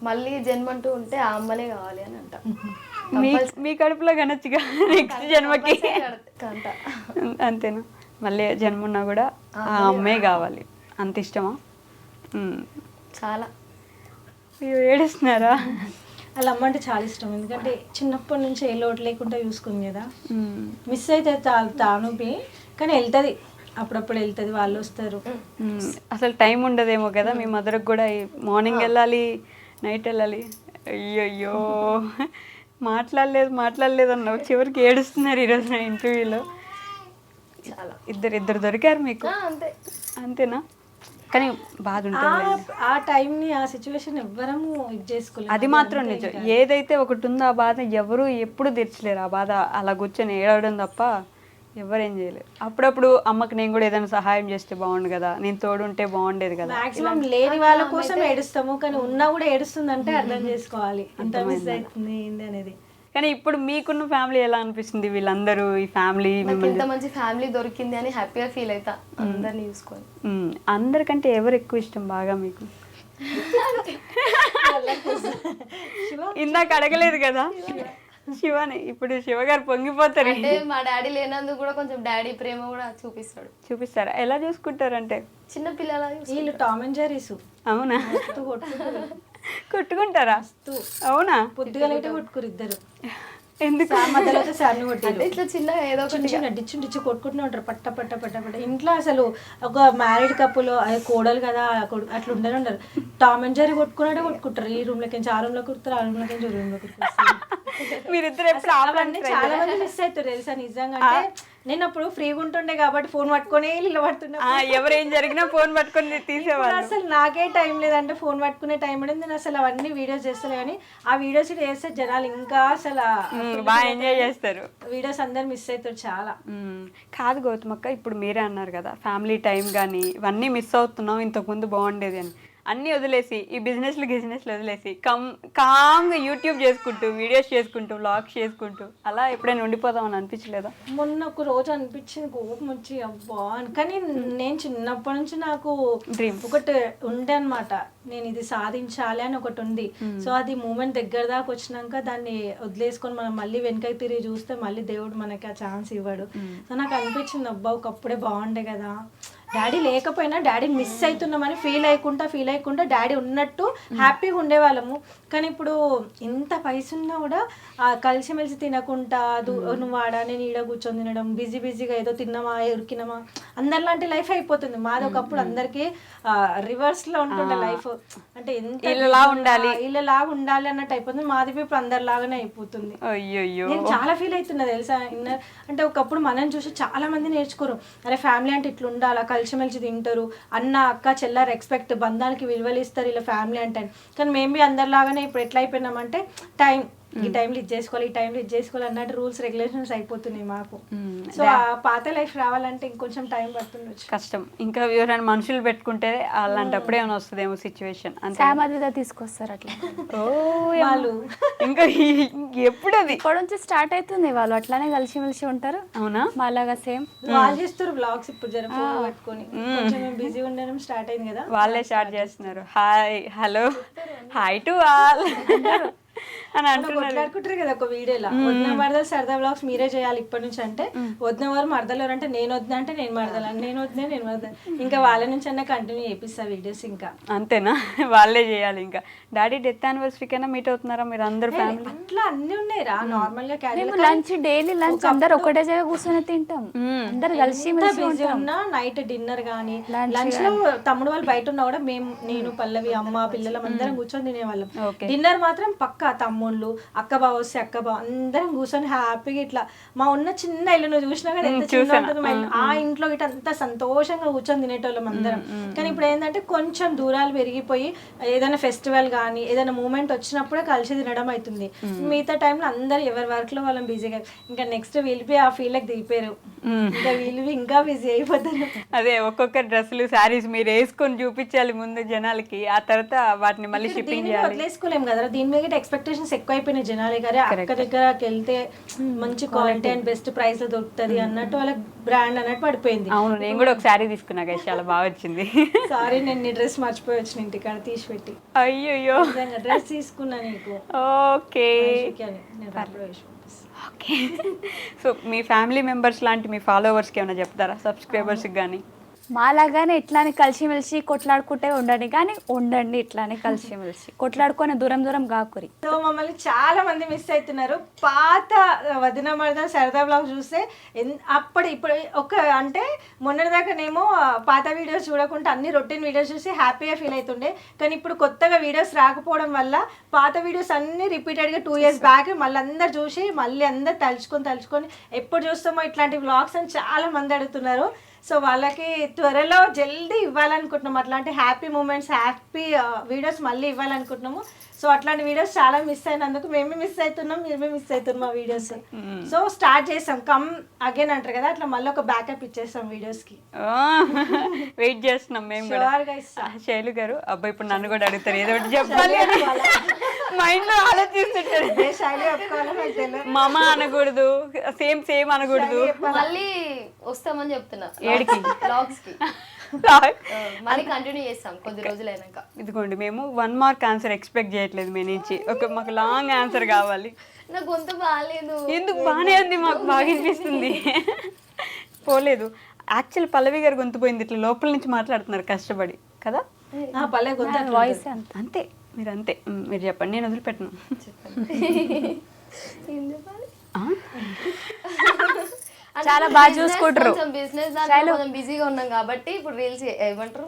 మళ్ళీ జన్మంటూ ఉంటే ఆ అమ్మనే కావాలి అని అంట. మీ కడుపులో కనొచ్చుగా నెక్స్ట్ జన్మకి, కంట. అంతేనా? మళ్ళీ జన్మ ఉన్నా కూడా ఆ అమ్మే కావాలి, అంత ఇష్టమా? చాలా. మీరు ఏడుస్తున్నారా? వాళ్ళ అమ్మ అంటే చాలా ఇష్టం, ఎందుకంటే చిన్నప్పటి నుంచి ఏ లోటు లేకుండా చూసుకుంది కదా. మిస్ అయితే తానుపి, కానీ వెళ్తుంది, అప్పుడప్పుడు వెళ్తుంది, వాళ్ళు వస్తారు. అసలు టైం ఉండదేమో కదా మీ మదర్కి కూడా? మార్నింగ్ వెళ్ళాలి, నైట్ వెళ్ళాలి. అయ్యయ్యో, మాట్లాడలేదు అన్నావు, చివరికి ఏడుస్తున్నారు ఈరోజు నా ఇంటర్వ్యూలో. చాలా. ఇద్దరు దొరికారు మీకు? అంతే. అంతేనా? కానీ బాధ ఉంటుంది ఆ టైంని, ఆ సిచ్యువేషన్ ఎవ్వరము ఇది చేసుకోలేదు. అది మాత్రం నిజం. ఏదైతే ఒకటి ఉందో ఆ బాధ ఎవరు ఎప్పుడు తీర్చలేరు. ఆ బాధ అలా కూర్చొని ఏడవడం తప్ప ఎవరేం చేయలేరు. అప్పుడప్పుడు అమ్మకి నేను కూడా ఏదైనా సహాయం చేస్తే బాగుండు కదా, నేను తోడుంటే బాగుండేది కదా. మాక్సిమం లేని వాళ్ళ కోసం ఏడుస్తాము, కానీ ఉన్నా కూడా ఏడుస్తుంది అంటే అర్థం చేసుకోవాలి ఎంత మిస్ అవుతుంది ఏంది అనేది. కానీ ఇప్పుడు మీకున్న ఫ్యామిలీ ఎలా అనిపిస్తుంది? వీళ్ళందరూ ఈ ఫ్యామిలీ ఇంత మంచి ఫ్యామిలీ దొరికింది అని హ్యాపీగా ఫీల్ అవుతా అందరినీ చూసుకొని. అందరికంటే ఎవరు ఎక్కువ ఇష్టం బాగా మీకు? ఇందాక అడగలేదు కదా శివని, ఇప్పుడు శివ గారు పొంగిపోతారు. అంటే మా డాడీ లేనందుకు కూడా కొంచెం డాడీ ప్రేమ కూడా చూపిస్తారా? ఎలా చూసుకుంటారంటే? చిన్న పిల్లల వీళ్ళు టామ్ అండ్ జెర్రీస్. అవునా? కొట్టుకుంటారా? అవునా? పొద్దుగా లైట్ కొట్టుకురు ఇద్దరు. ఎందుకు? మధ్యలో సార్ని కొట్టారు. ఇట్లా చిన్న ఏదో డిచ్చు కొట్టుకుంటూ ఉంటారు, పట్ట పట్ట పట్ట పట్ట. ఇంట్లో అసలు ఒక మ్యారీడ్ కప్పులు కోడలు కదా అట్లా ఉండరు. టామ్ అండ్ జెర్రీ కొట్టుకుంటారు. ఈ రూమ్ లోకి ఆ రూమ్ లో కుడతారు, ఆ రూమ్ లోకి రూమ్ లో కుడుతారు. మీరిద్దరు ఎప్పుడు చాలా మంది మిస్ అవుతారు తెలుసా నిజంగా. అంటే నేను అప్పుడు ఫ్రీగా ఉంటుండే కాబట్టి ఫోన్ పట్టుకునే ఇలా పడుతుండే. ఎవరేం జరిగినా ఫోన్ పట్టుకుని తీసేవాళ్ళు. అసలు నాకే టైం లేదంటే ఫోన్ పట్టుకునే టైం అనేది. నేను అసలు అవన్నీ వీడియోస్ చేస్తాను, కానీ ఆ వీడియోస్ చేస్తే జనాలు ఇంకా అసలు బాగా ఎంజాయ్ చేస్తారు. వీడియోస్ అందరు మిస్ అవుతారు చాలా. కాదు గౌతమక్క, ఇప్పుడు మీరే అన్నారు కదా ఫ్యామిలీ టైం కానీ ఇవన్నీ మిస్ అవుతున్నాం, ఇంతకుముందు బాగుండేది అని. అన్నీ వదిలేసి ఈ బిజినెస్లు వదిలేసి కామ్గా యూట్యూబ్ చేసుకుంటూ, వీడియోస్ చేసుకుంటూ, వ్లాగ్స్ చేసుకుంటూ అలా ఎప్పుడైనా ఉండిపోదామని అనిపించలేదా? మొన్న ఒక రోజు అనిపించింది, కోపం వచ్చి అబ్బా అని. కానీ నేను చిన్నప్పటి నుంచి నాకు డ్రీమ్ ఒకటి ఉండే అనమాట, నేను ఇది సాధించాలి అని ఒకటి ఉంది. సో అది మూమెంట్ దగ్గర దాకా వచ్చినాక దాన్ని వదిలేసుకొని మనం మళ్ళీ వెనకకి తిరిగి చూస్తే మళ్ళీ దేవుడు మనకి ఆ ఛాన్స్ ఇవ్వడు. సో నాకు అనిపించింది అబ్బా ఒకప్పుడే బాగుండే కదా, డాడీ లేకపోయినా డాడీని మిస్ అవుతున్నామని ఫీల్ అయ్యకుండా డాడీ ఉన్నట్టు హ్యాపీగా ఉండేవాళ్ళము. కానీ ఇప్పుడు ఇంత పైస ఉన్నా కూడా కలిసిమెలిసి తినకుండా నువ్వు ఆడా నేను ఈడ కూర్చొని తినడం, బిజీగా ఏదో తిన్నామా ఉరికినామా అందరిలాంటి లైఫ్ అయిపోతుంది. మాది ఒకప్పుడు అందరికి రివర్స్ లో ఉంటుండే లైఫ్. అంటే ఎంత ఇలా ఉండాలి అన్నట్టు అయిపోతుంది. మాది ఇప్పుడు అందరిలాగానే అయిపోతుంది. నేను చాలా ఫీల్ అవుతున్నా తెలుసా. అంటే ఒకప్పుడు మనం చూసి చాలా మంది నేర్చుకోరు, అరే ఫ్యామిలీ అంటే ఇట్లా ఉండాలి, కలిసిమెలిసి తింటారు, అన్న అక్క చెల్ల రెస్పెక్ట్, బంధానికి విలువలు ఇస్తారు ఇలా ఫ్యామిలీ అంటే. కానీ మేము అందరిలాగానే ఇప్పుడు ఎట్లా అయిపోయినామంటే టైం ఈ టైంలో ఇది చేసుకోవాలి, ఈ టైంలో ఇది చేసుకోవాలి అన్నట్టు రూల్స్ రెగ్యులేషన్స్ అయిపోతున్నాయి మాకు. సో ఆ పాత లైఫ్ రావాలంటే ఇంకొంచెం టైం పడుతుండొచ్చు. కష్టం. ఇంకా ఎవరైనా మనుషులు పెట్టుకుంటే అలాంటప్పుడే ఏమైనా వస్తుందేమో సిచ్యువేషన్. అంతే. సామాజిక తీసుకొస్తారు అట్లా. ఓ వాళ్ళు ఇంకా ఎప్పుడు అది ఇప్పటి నుంచి స్టార్ట్ అవుతుంది, వాళ్ళు అట్లానే కలిసిమెలిసి ఉంటారు. అవునా? మాలాగా సేమ్ వాళ్ళు చేస్తారు బ్లాగ్స్ ఇప్పుడు జర ఫోన్ పట్టుకొని. కొంచెం మేము బిజీ ఉండడం స్టార్ట్ అయింది కదా, వాళ్ళే స్టార్ట్ చేస్తున్నారు. Hi hello hi to all అని అంటున్నారు. కొట్లాడుకుంటారు కదా ఒక వీడియోలో, వదిన మరదలు సరదా బ్లాగ్స్ మీరే చేయాలి ఇప్పటి నుంచి అంటే, వదిన వారు మరదలు ఎవరు అంటే నేను వద్దా అంటే నేను మరదలు, నేను వద్దా నేను మరదలు. ఇంకా వాళ్ళ నుంచి అన్న కంటిన్యూ చేపిస్తా వీడియోస్. ఇంకా అంతేనా? వాళ్ళే చేయాలి. ఇంకా డాడీ డెత్ యానివర్సరీకైనా మీట్ అవుతున్నారా మీరు అందరు ఫ్యామిలీ? అట్లా అన్ని ఉన్నాయి రా, నార్మల్ గా మేము లంచ్ డైలీ లంచ్ అందరు ఒకటే జగ కూర్చొని తింటాం, అందరు కలిసి మెలిసి బిజీ ఉంటాం. ఉన్నా నైట్ డిన్నర్ గానీ లంచ్ లో తమ్ముడు వాళ్ళు బయట ఉన్నా కూడా మేము, నేను పల్లవి అమ్మ పిల్లలం అందరం కూర్చొని తినేవాళ్ళం. డిన్నర్ మాత్రం పక్కా తమ్ముళ్ళు అక్క బావ వస్తే అక్క బావ అందరం కూర్చొని హ్యాపీగా ఇట్లా. మా ఉన్న చిన్న ఇల్లు నువ్వు చూసినా కదా ఎంత చిన్న ఉంటుంది మా ఇల్లు, ఆ ఇంట్లో ఇట్లా అంత సంతోషంగా కూర్చొని తినేటోళ్ళం అందరం. కానీ ఇప్పుడు ఏంటంటే కొంచెం దూరాలు పెరిగిపోయి ఏదైనా ఫెస్టివల్ కానీ ఏదైనా మూమెంట్ వచ్చినప్పుడే కలిసి తినడం అవుతుంది. మిగతా టైంలో అందరు ఎవరి వర్క్ లో వాళ్ళం బిజీగా. ఇంకా నెక్స్ట్ వీళ్ళిపోయి ఆ ఫీల్డ్కి దిగిపోయారు, ఇంకా వీళ్ళు ఇంకా బిజీ అయిపోతారు. అదే ఒక్కొక్క డ్రెస్సులు శారీస్ మీరు వేసుకొని చూపించాలి ముందు జనాలకి, ఆ తర్వాత వాటిని మళ్ళీ షిప్పింగ్ చేయాలి. వదిలేసుకోలేం కదా, దీని మీద ఎక్స్పెక్టేషన్స్ ఎక్కువ అయిపోయినాయి జనాలే గారే. అక్క దగ్గరకి వెళ్తే మంచి క్వాలిటీ అండ్ బెస్ట్ ప్రైస్ లో దొరుకుతుంది అన్నట్టు వాళ్ళకి బ్రాండ్ అన్నట్టు పడిపోయింది. అవును, నేను కూడా ఒక శారీ తీసుకున్నా కదా, చాలా బాగా వచ్చింది. సారీ నేను నీ డ్రెస్ మర్చిపోయి వచ్చిన ఇంటికాడ తీసి పెట్టి. అయ్యో డ్రెస్ తీసుకున్నా నీకు. Okay okay. సో మీ ఫ్యామిలీ మెంబర్స్ లాంటి మీ ఫాలోవర్స్కి ఏమైనా చెప్తారా, సబ్స్క్రైబర్స్కి కానీ? మాలాగానే ఇట్లానే కలిసిమెలిసి కొట్లాడుకుంటే ఉండండి, కానీ ఉండండి ఇట్లానే కలిసిమెలిసి, కొట్లాడుకొని దూరం దూరం కాకురి. సో మమ్మల్ని చాలా మంది మిస్ అవుతున్నారు. పాత వదిన మరద సరదా బ్లాగ్ చూస్తే అప్పుడు ఇప్పుడు ఒక అంటే మొన్నటిదాకానేమో పాత వీడియోస్ చూడకుండా అన్ని రొటీన్ వీడియోస్ చూసి హ్యాపీగా ఫీల్ అవుతుండే. కానీ ఇప్పుడు కొత్తగా వీడియోస్ రాకపోవడం వల్ల పాత వీడియోస్ అన్ని రిపీటెడ్గా 2 years బ్యాక్ మళ్ళీ అందరు చూసి మళ్ళీ అందరు తలుచుకొని ఎప్పుడు చూస్తామో ఇట్లాంటి వ్లాగ్స్ అని చాలా మంది అడుగుతున్నారు. సో వాళ్ళకి త్వరలో జల్దీ ఇవ్వాలనుకుంటున్నాం, అట్లాంటి హ్యాపీ మూమెంట్స్ హ్యాపీ వీడియోస్ మళ్ళీ ఇవ్వాలనుకుంటున్నాము. సో అట్లాంటి వీడియోస్ చాలా మిస్ అయినందుకు మేము మిస్ అవుతున్నాం, మీరు మిస్ అవుతున్నాం మా వీడియోస్. సో స్టార్ట్ చేస్తాం, కమ్ అగైన్ అంటారు కదా, అట్లా మళ్ళీ ఒక బ్యాకప్ ఇచ్చేస్తాం వీడియోస్ కి. వెయిట్ చేస్తున్నాం మేము కూడా. శైలు గారు అబ్బాయి ఇప్పుడు నన్ను కూడా అడుగుతారు ఏదో ఒకటి చెప్పాలి అని మైండ్ లో ఆలోచిస్తుంటారు. మామ అనకూడదు, సేమ్ అనకూడదు, మళ్ళీ వస్తామని చెప్తున్నా ఏడికి బ్లాగ్స్ కి మళ్ళీ కంటిన్యూ చేస్తాం కొద్ది రోజులు అయినాక. ఇదిగోండి మేము 1 mark ఆన్సర్ ఎక్స్పెక్ట్ చేయట్లేదు మీ నుంచి, మాకు లాంగ్ ఆన్సర్ కావాలి. నా గొంతు బాగాలేదు. ఎందుకు? బాగానే ఉంది, మాకు బాగా అనిపిస్తుంది. పోలేదు. యాక్చువల్ పల్లవి గారు గొంతు పోయింది, ఇట్లా లోపల నుంచి మాట్లాడుతున్నారు కష్టపడి కదా. వాయిస్ అంతే, మీరు అంతే. మీరు చెప్పండి, నేను వదిలిపెట్టను. ఏం చెప్పాలి? చాలా బాగా చూసుకుంటారు. కొంచెం బిజినెస్ దాంట్లో కొంచెం బిజీగా ఉన్నాం కాబట్టి ఇప్పుడు రీల్స్ ఏమంటారు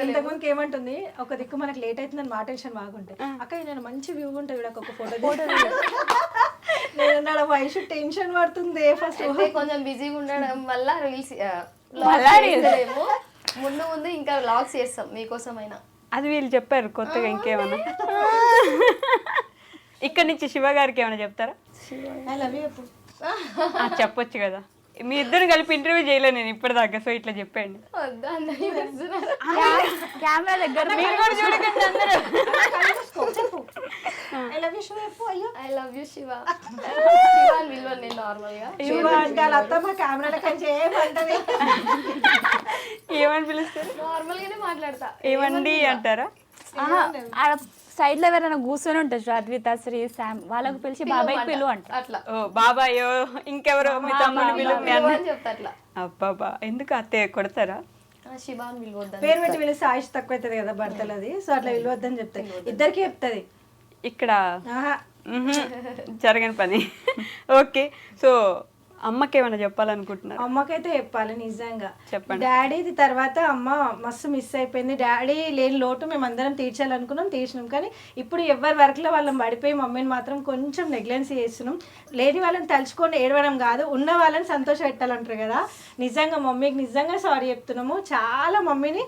ఇంతకుముందుకి ఏమంటుంది, ఒక దిక్కు మనకు లేట్ అవుతుందని మా టెన్షన్ బాగుంటాయి. అక్క నేను మంచి వ్యూ ఉంటుంది వీళ్ళకి ఒక ఫోటో నేను వయసు టెన్షన్ పడుతుంది. ఫస్ట్ కొంచెం బిజీగా ఉండడం వల్ల రీల్స్ ముందు ఇంకా వ్లాగ్స్ చేస్తాం మీకోసమైనా. అది వీళ్ళు చెప్పారు కొత్తగా. ఇంకేమన్నా ఇక్కడ నుంచి శివ గారికి ఏమైనా చెప్తారా? చెప్పొచ్చు కదా, మీ ఇద్దరు కలిపి ఇంటర్వ్యూ చేయలేదు నేను ఇప్పటిదాకా. సో ఇట్లా చెప్పండి. కెమెరా దగ్గర మీరు కూడా చూడకండి అందరూ. I love you Shiva. విలువ నేను నార్మల్ గా ఏమని పిలుస్తారు? నార్మల్ గానే మాట్లాడతా. ఏమండి అంటారా? సైడ్ లో ఎవరైనా కూర్చొని ఉంటారు, అద్విత, శ్రీ, శామ్, వాళ్ళకు పిలిచి బాబాయ్ పిలువ అంట. అట్లా ఓ బాబాయో ఇంకెవరో మీ తమ్ముడు పిలువ చెప్తా అట్లా. అబ్బాబా ఎందుకు అత్తయ్య కొడతారా? శివ అని విలువద్దా, పేరు పెట్టి పిలిస్తే ఆయుష్ తక్కువ అవుతుంది కదా భర్తలది. సో అట్లా విలువద్దని చెప్తాయి, ఇద్దరికి చెప్తుంది. ఇక్కడ జరగని పని. ఓకే, సో అమ్మకి ఏమైనా చెప్పాలనుకుంటున్నారు? అమ్మకైతే చెప్పాలి నిజంగా. చెప్పండి. డాడీది తర్వాత అమ్మ మస్తు మిస్ అయిపోయింది. డాడీ లేని లోటు మేము అందరం తీర్చాలనుకున్నాం, తీర్చినాం. కానీ ఇప్పుడు ఎవరి వర్క్లో వాళ్ళని పడిపోయి మమ్మీని మాత్రం కొంచెం నెగ్లెన్సీ చేస్తున్నాం. లేని వాళ్ళని తలుచుకొని ఏడవడం కాదు, ఉన్న వాళ్ళని సంతోష పెట్టాలంటారు కదా. నిజంగా మమ్మీకి నిజంగా సారీ చెప్తున్నాము. చాలా మమ్మీని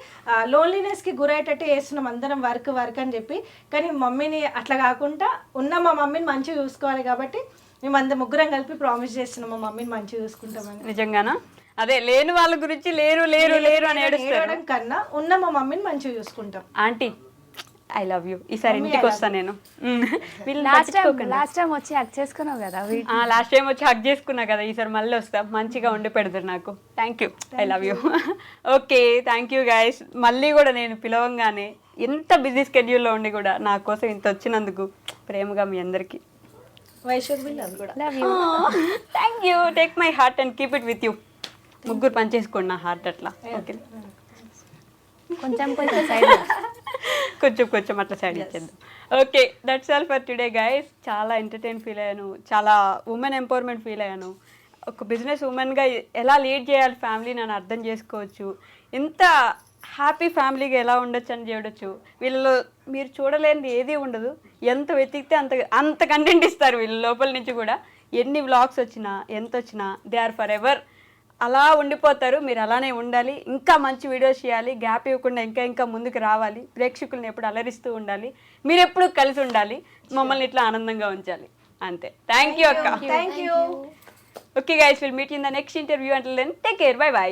లోన్లీనెస్కి గురయ్యేటట్టు చేస్తున్నాం అందరం, వర్క్ వర్క్ అని చెప్పి. కానీ మమ్మీని అట్లా కాకుండా ఉన్న మా మమ్మీని మంచిగా చూసుకోవాలి కాబట్టి మేము అందరం ముగ్గురం కలిపి ప్రామిస్ చేస్తున్నాం మా మమ్మీని మంచిగా చూసుకుంటామని. నిజంగానా? అదే లేని వాళ్ళ గురించి లేరు లేరు లేరు అని ఏడుస్తారు ఏడవడం కన్నా ఉన్న మా మమ్మీని మంచిగా చూసుకుంటాం. Aunty I love you. ఈసారి ఇంటికి వస్తాను నేను. లాస్ట్ టైం వచ్చి హక్ చేసుకున్నావు కదా. లాస్ట్ టైం వచ్చి హక్ చేసుకున్నా కదా, ఈసారి మళ్ళీ వస్తా, మంచిగా వండి పెడతారు నాకు. Thank you, I love you. Okay, thank you guys. మళ్ళీ కూడా నేను పిలవంగానే ఎంత బిజీ స్కెడ్యూల్లో ఉండి కూడా నా కోసం ఇంత వచ్చినందుకు ప్రేమగా మీ అందరికీ వైశ్వర్ అది కూడా. Thank you. Take my heart and keep it with you. ముగ్గురు పనిచేసుకోండి నా హార్ట్ అట్లా. ఓకే, కొంచెం కొంచెం సైడ్ కొంచెం కొంచెం అట్లా సైడ్ ఇచ్చేద్దాం. Okay, that's all for today guys. చాలా ఎంటర్టైన్ ఫీల్ అయ్యాను, చాలా ఉమెన్ ఎంపవర్మెంట్ ఫీల్ అయ్యాను. ఒక బిజినెస్ ఉమెన్గా ఎలా లీడ్ చేయాలి ఫ్యామిలీని అని అర్థం చేసుకోవచ్చు. ఎంత హ్యాపీ ఫ్యామిలీగా ఎలా ఉండొచ్చు అని చూడొచ్చు. వీళ్ళలో మీరు చూడలేనిది ఏది ఉండదు. ఎంత వెతికితే అంత కంటెంట్ ఇస్తారు వీళ్ళ లోపల నుంచి కూడా. ఎన్ని వ్లాగ్స్ వచ్చినా ఎంత వచ్చినా దే ఆర్ ఫర్ ఎవర్ అలా ఉండిపోతారు. మీరు అలానే ఉండాలి, ఇంకా మంచి వీడియోస్ చేయాలి, గ్యాప్ ఇవ్వకుండా ఇంకా ఇంకా ముందుకు రావాలి, ప్రేక్షకులను ఎప్పుడు అలరిస్తూ ఉండాలి, మీరు ఎప్పుడు కలిసి ఉండాలి, మమ్మల్ని ఇట్లా ఆనందంగా ఉంచాలి. అంతే. థ్యాంక్ యూ అక్క. Thank you. Okay guys, will meet in the next interview. Until then take care, bye by.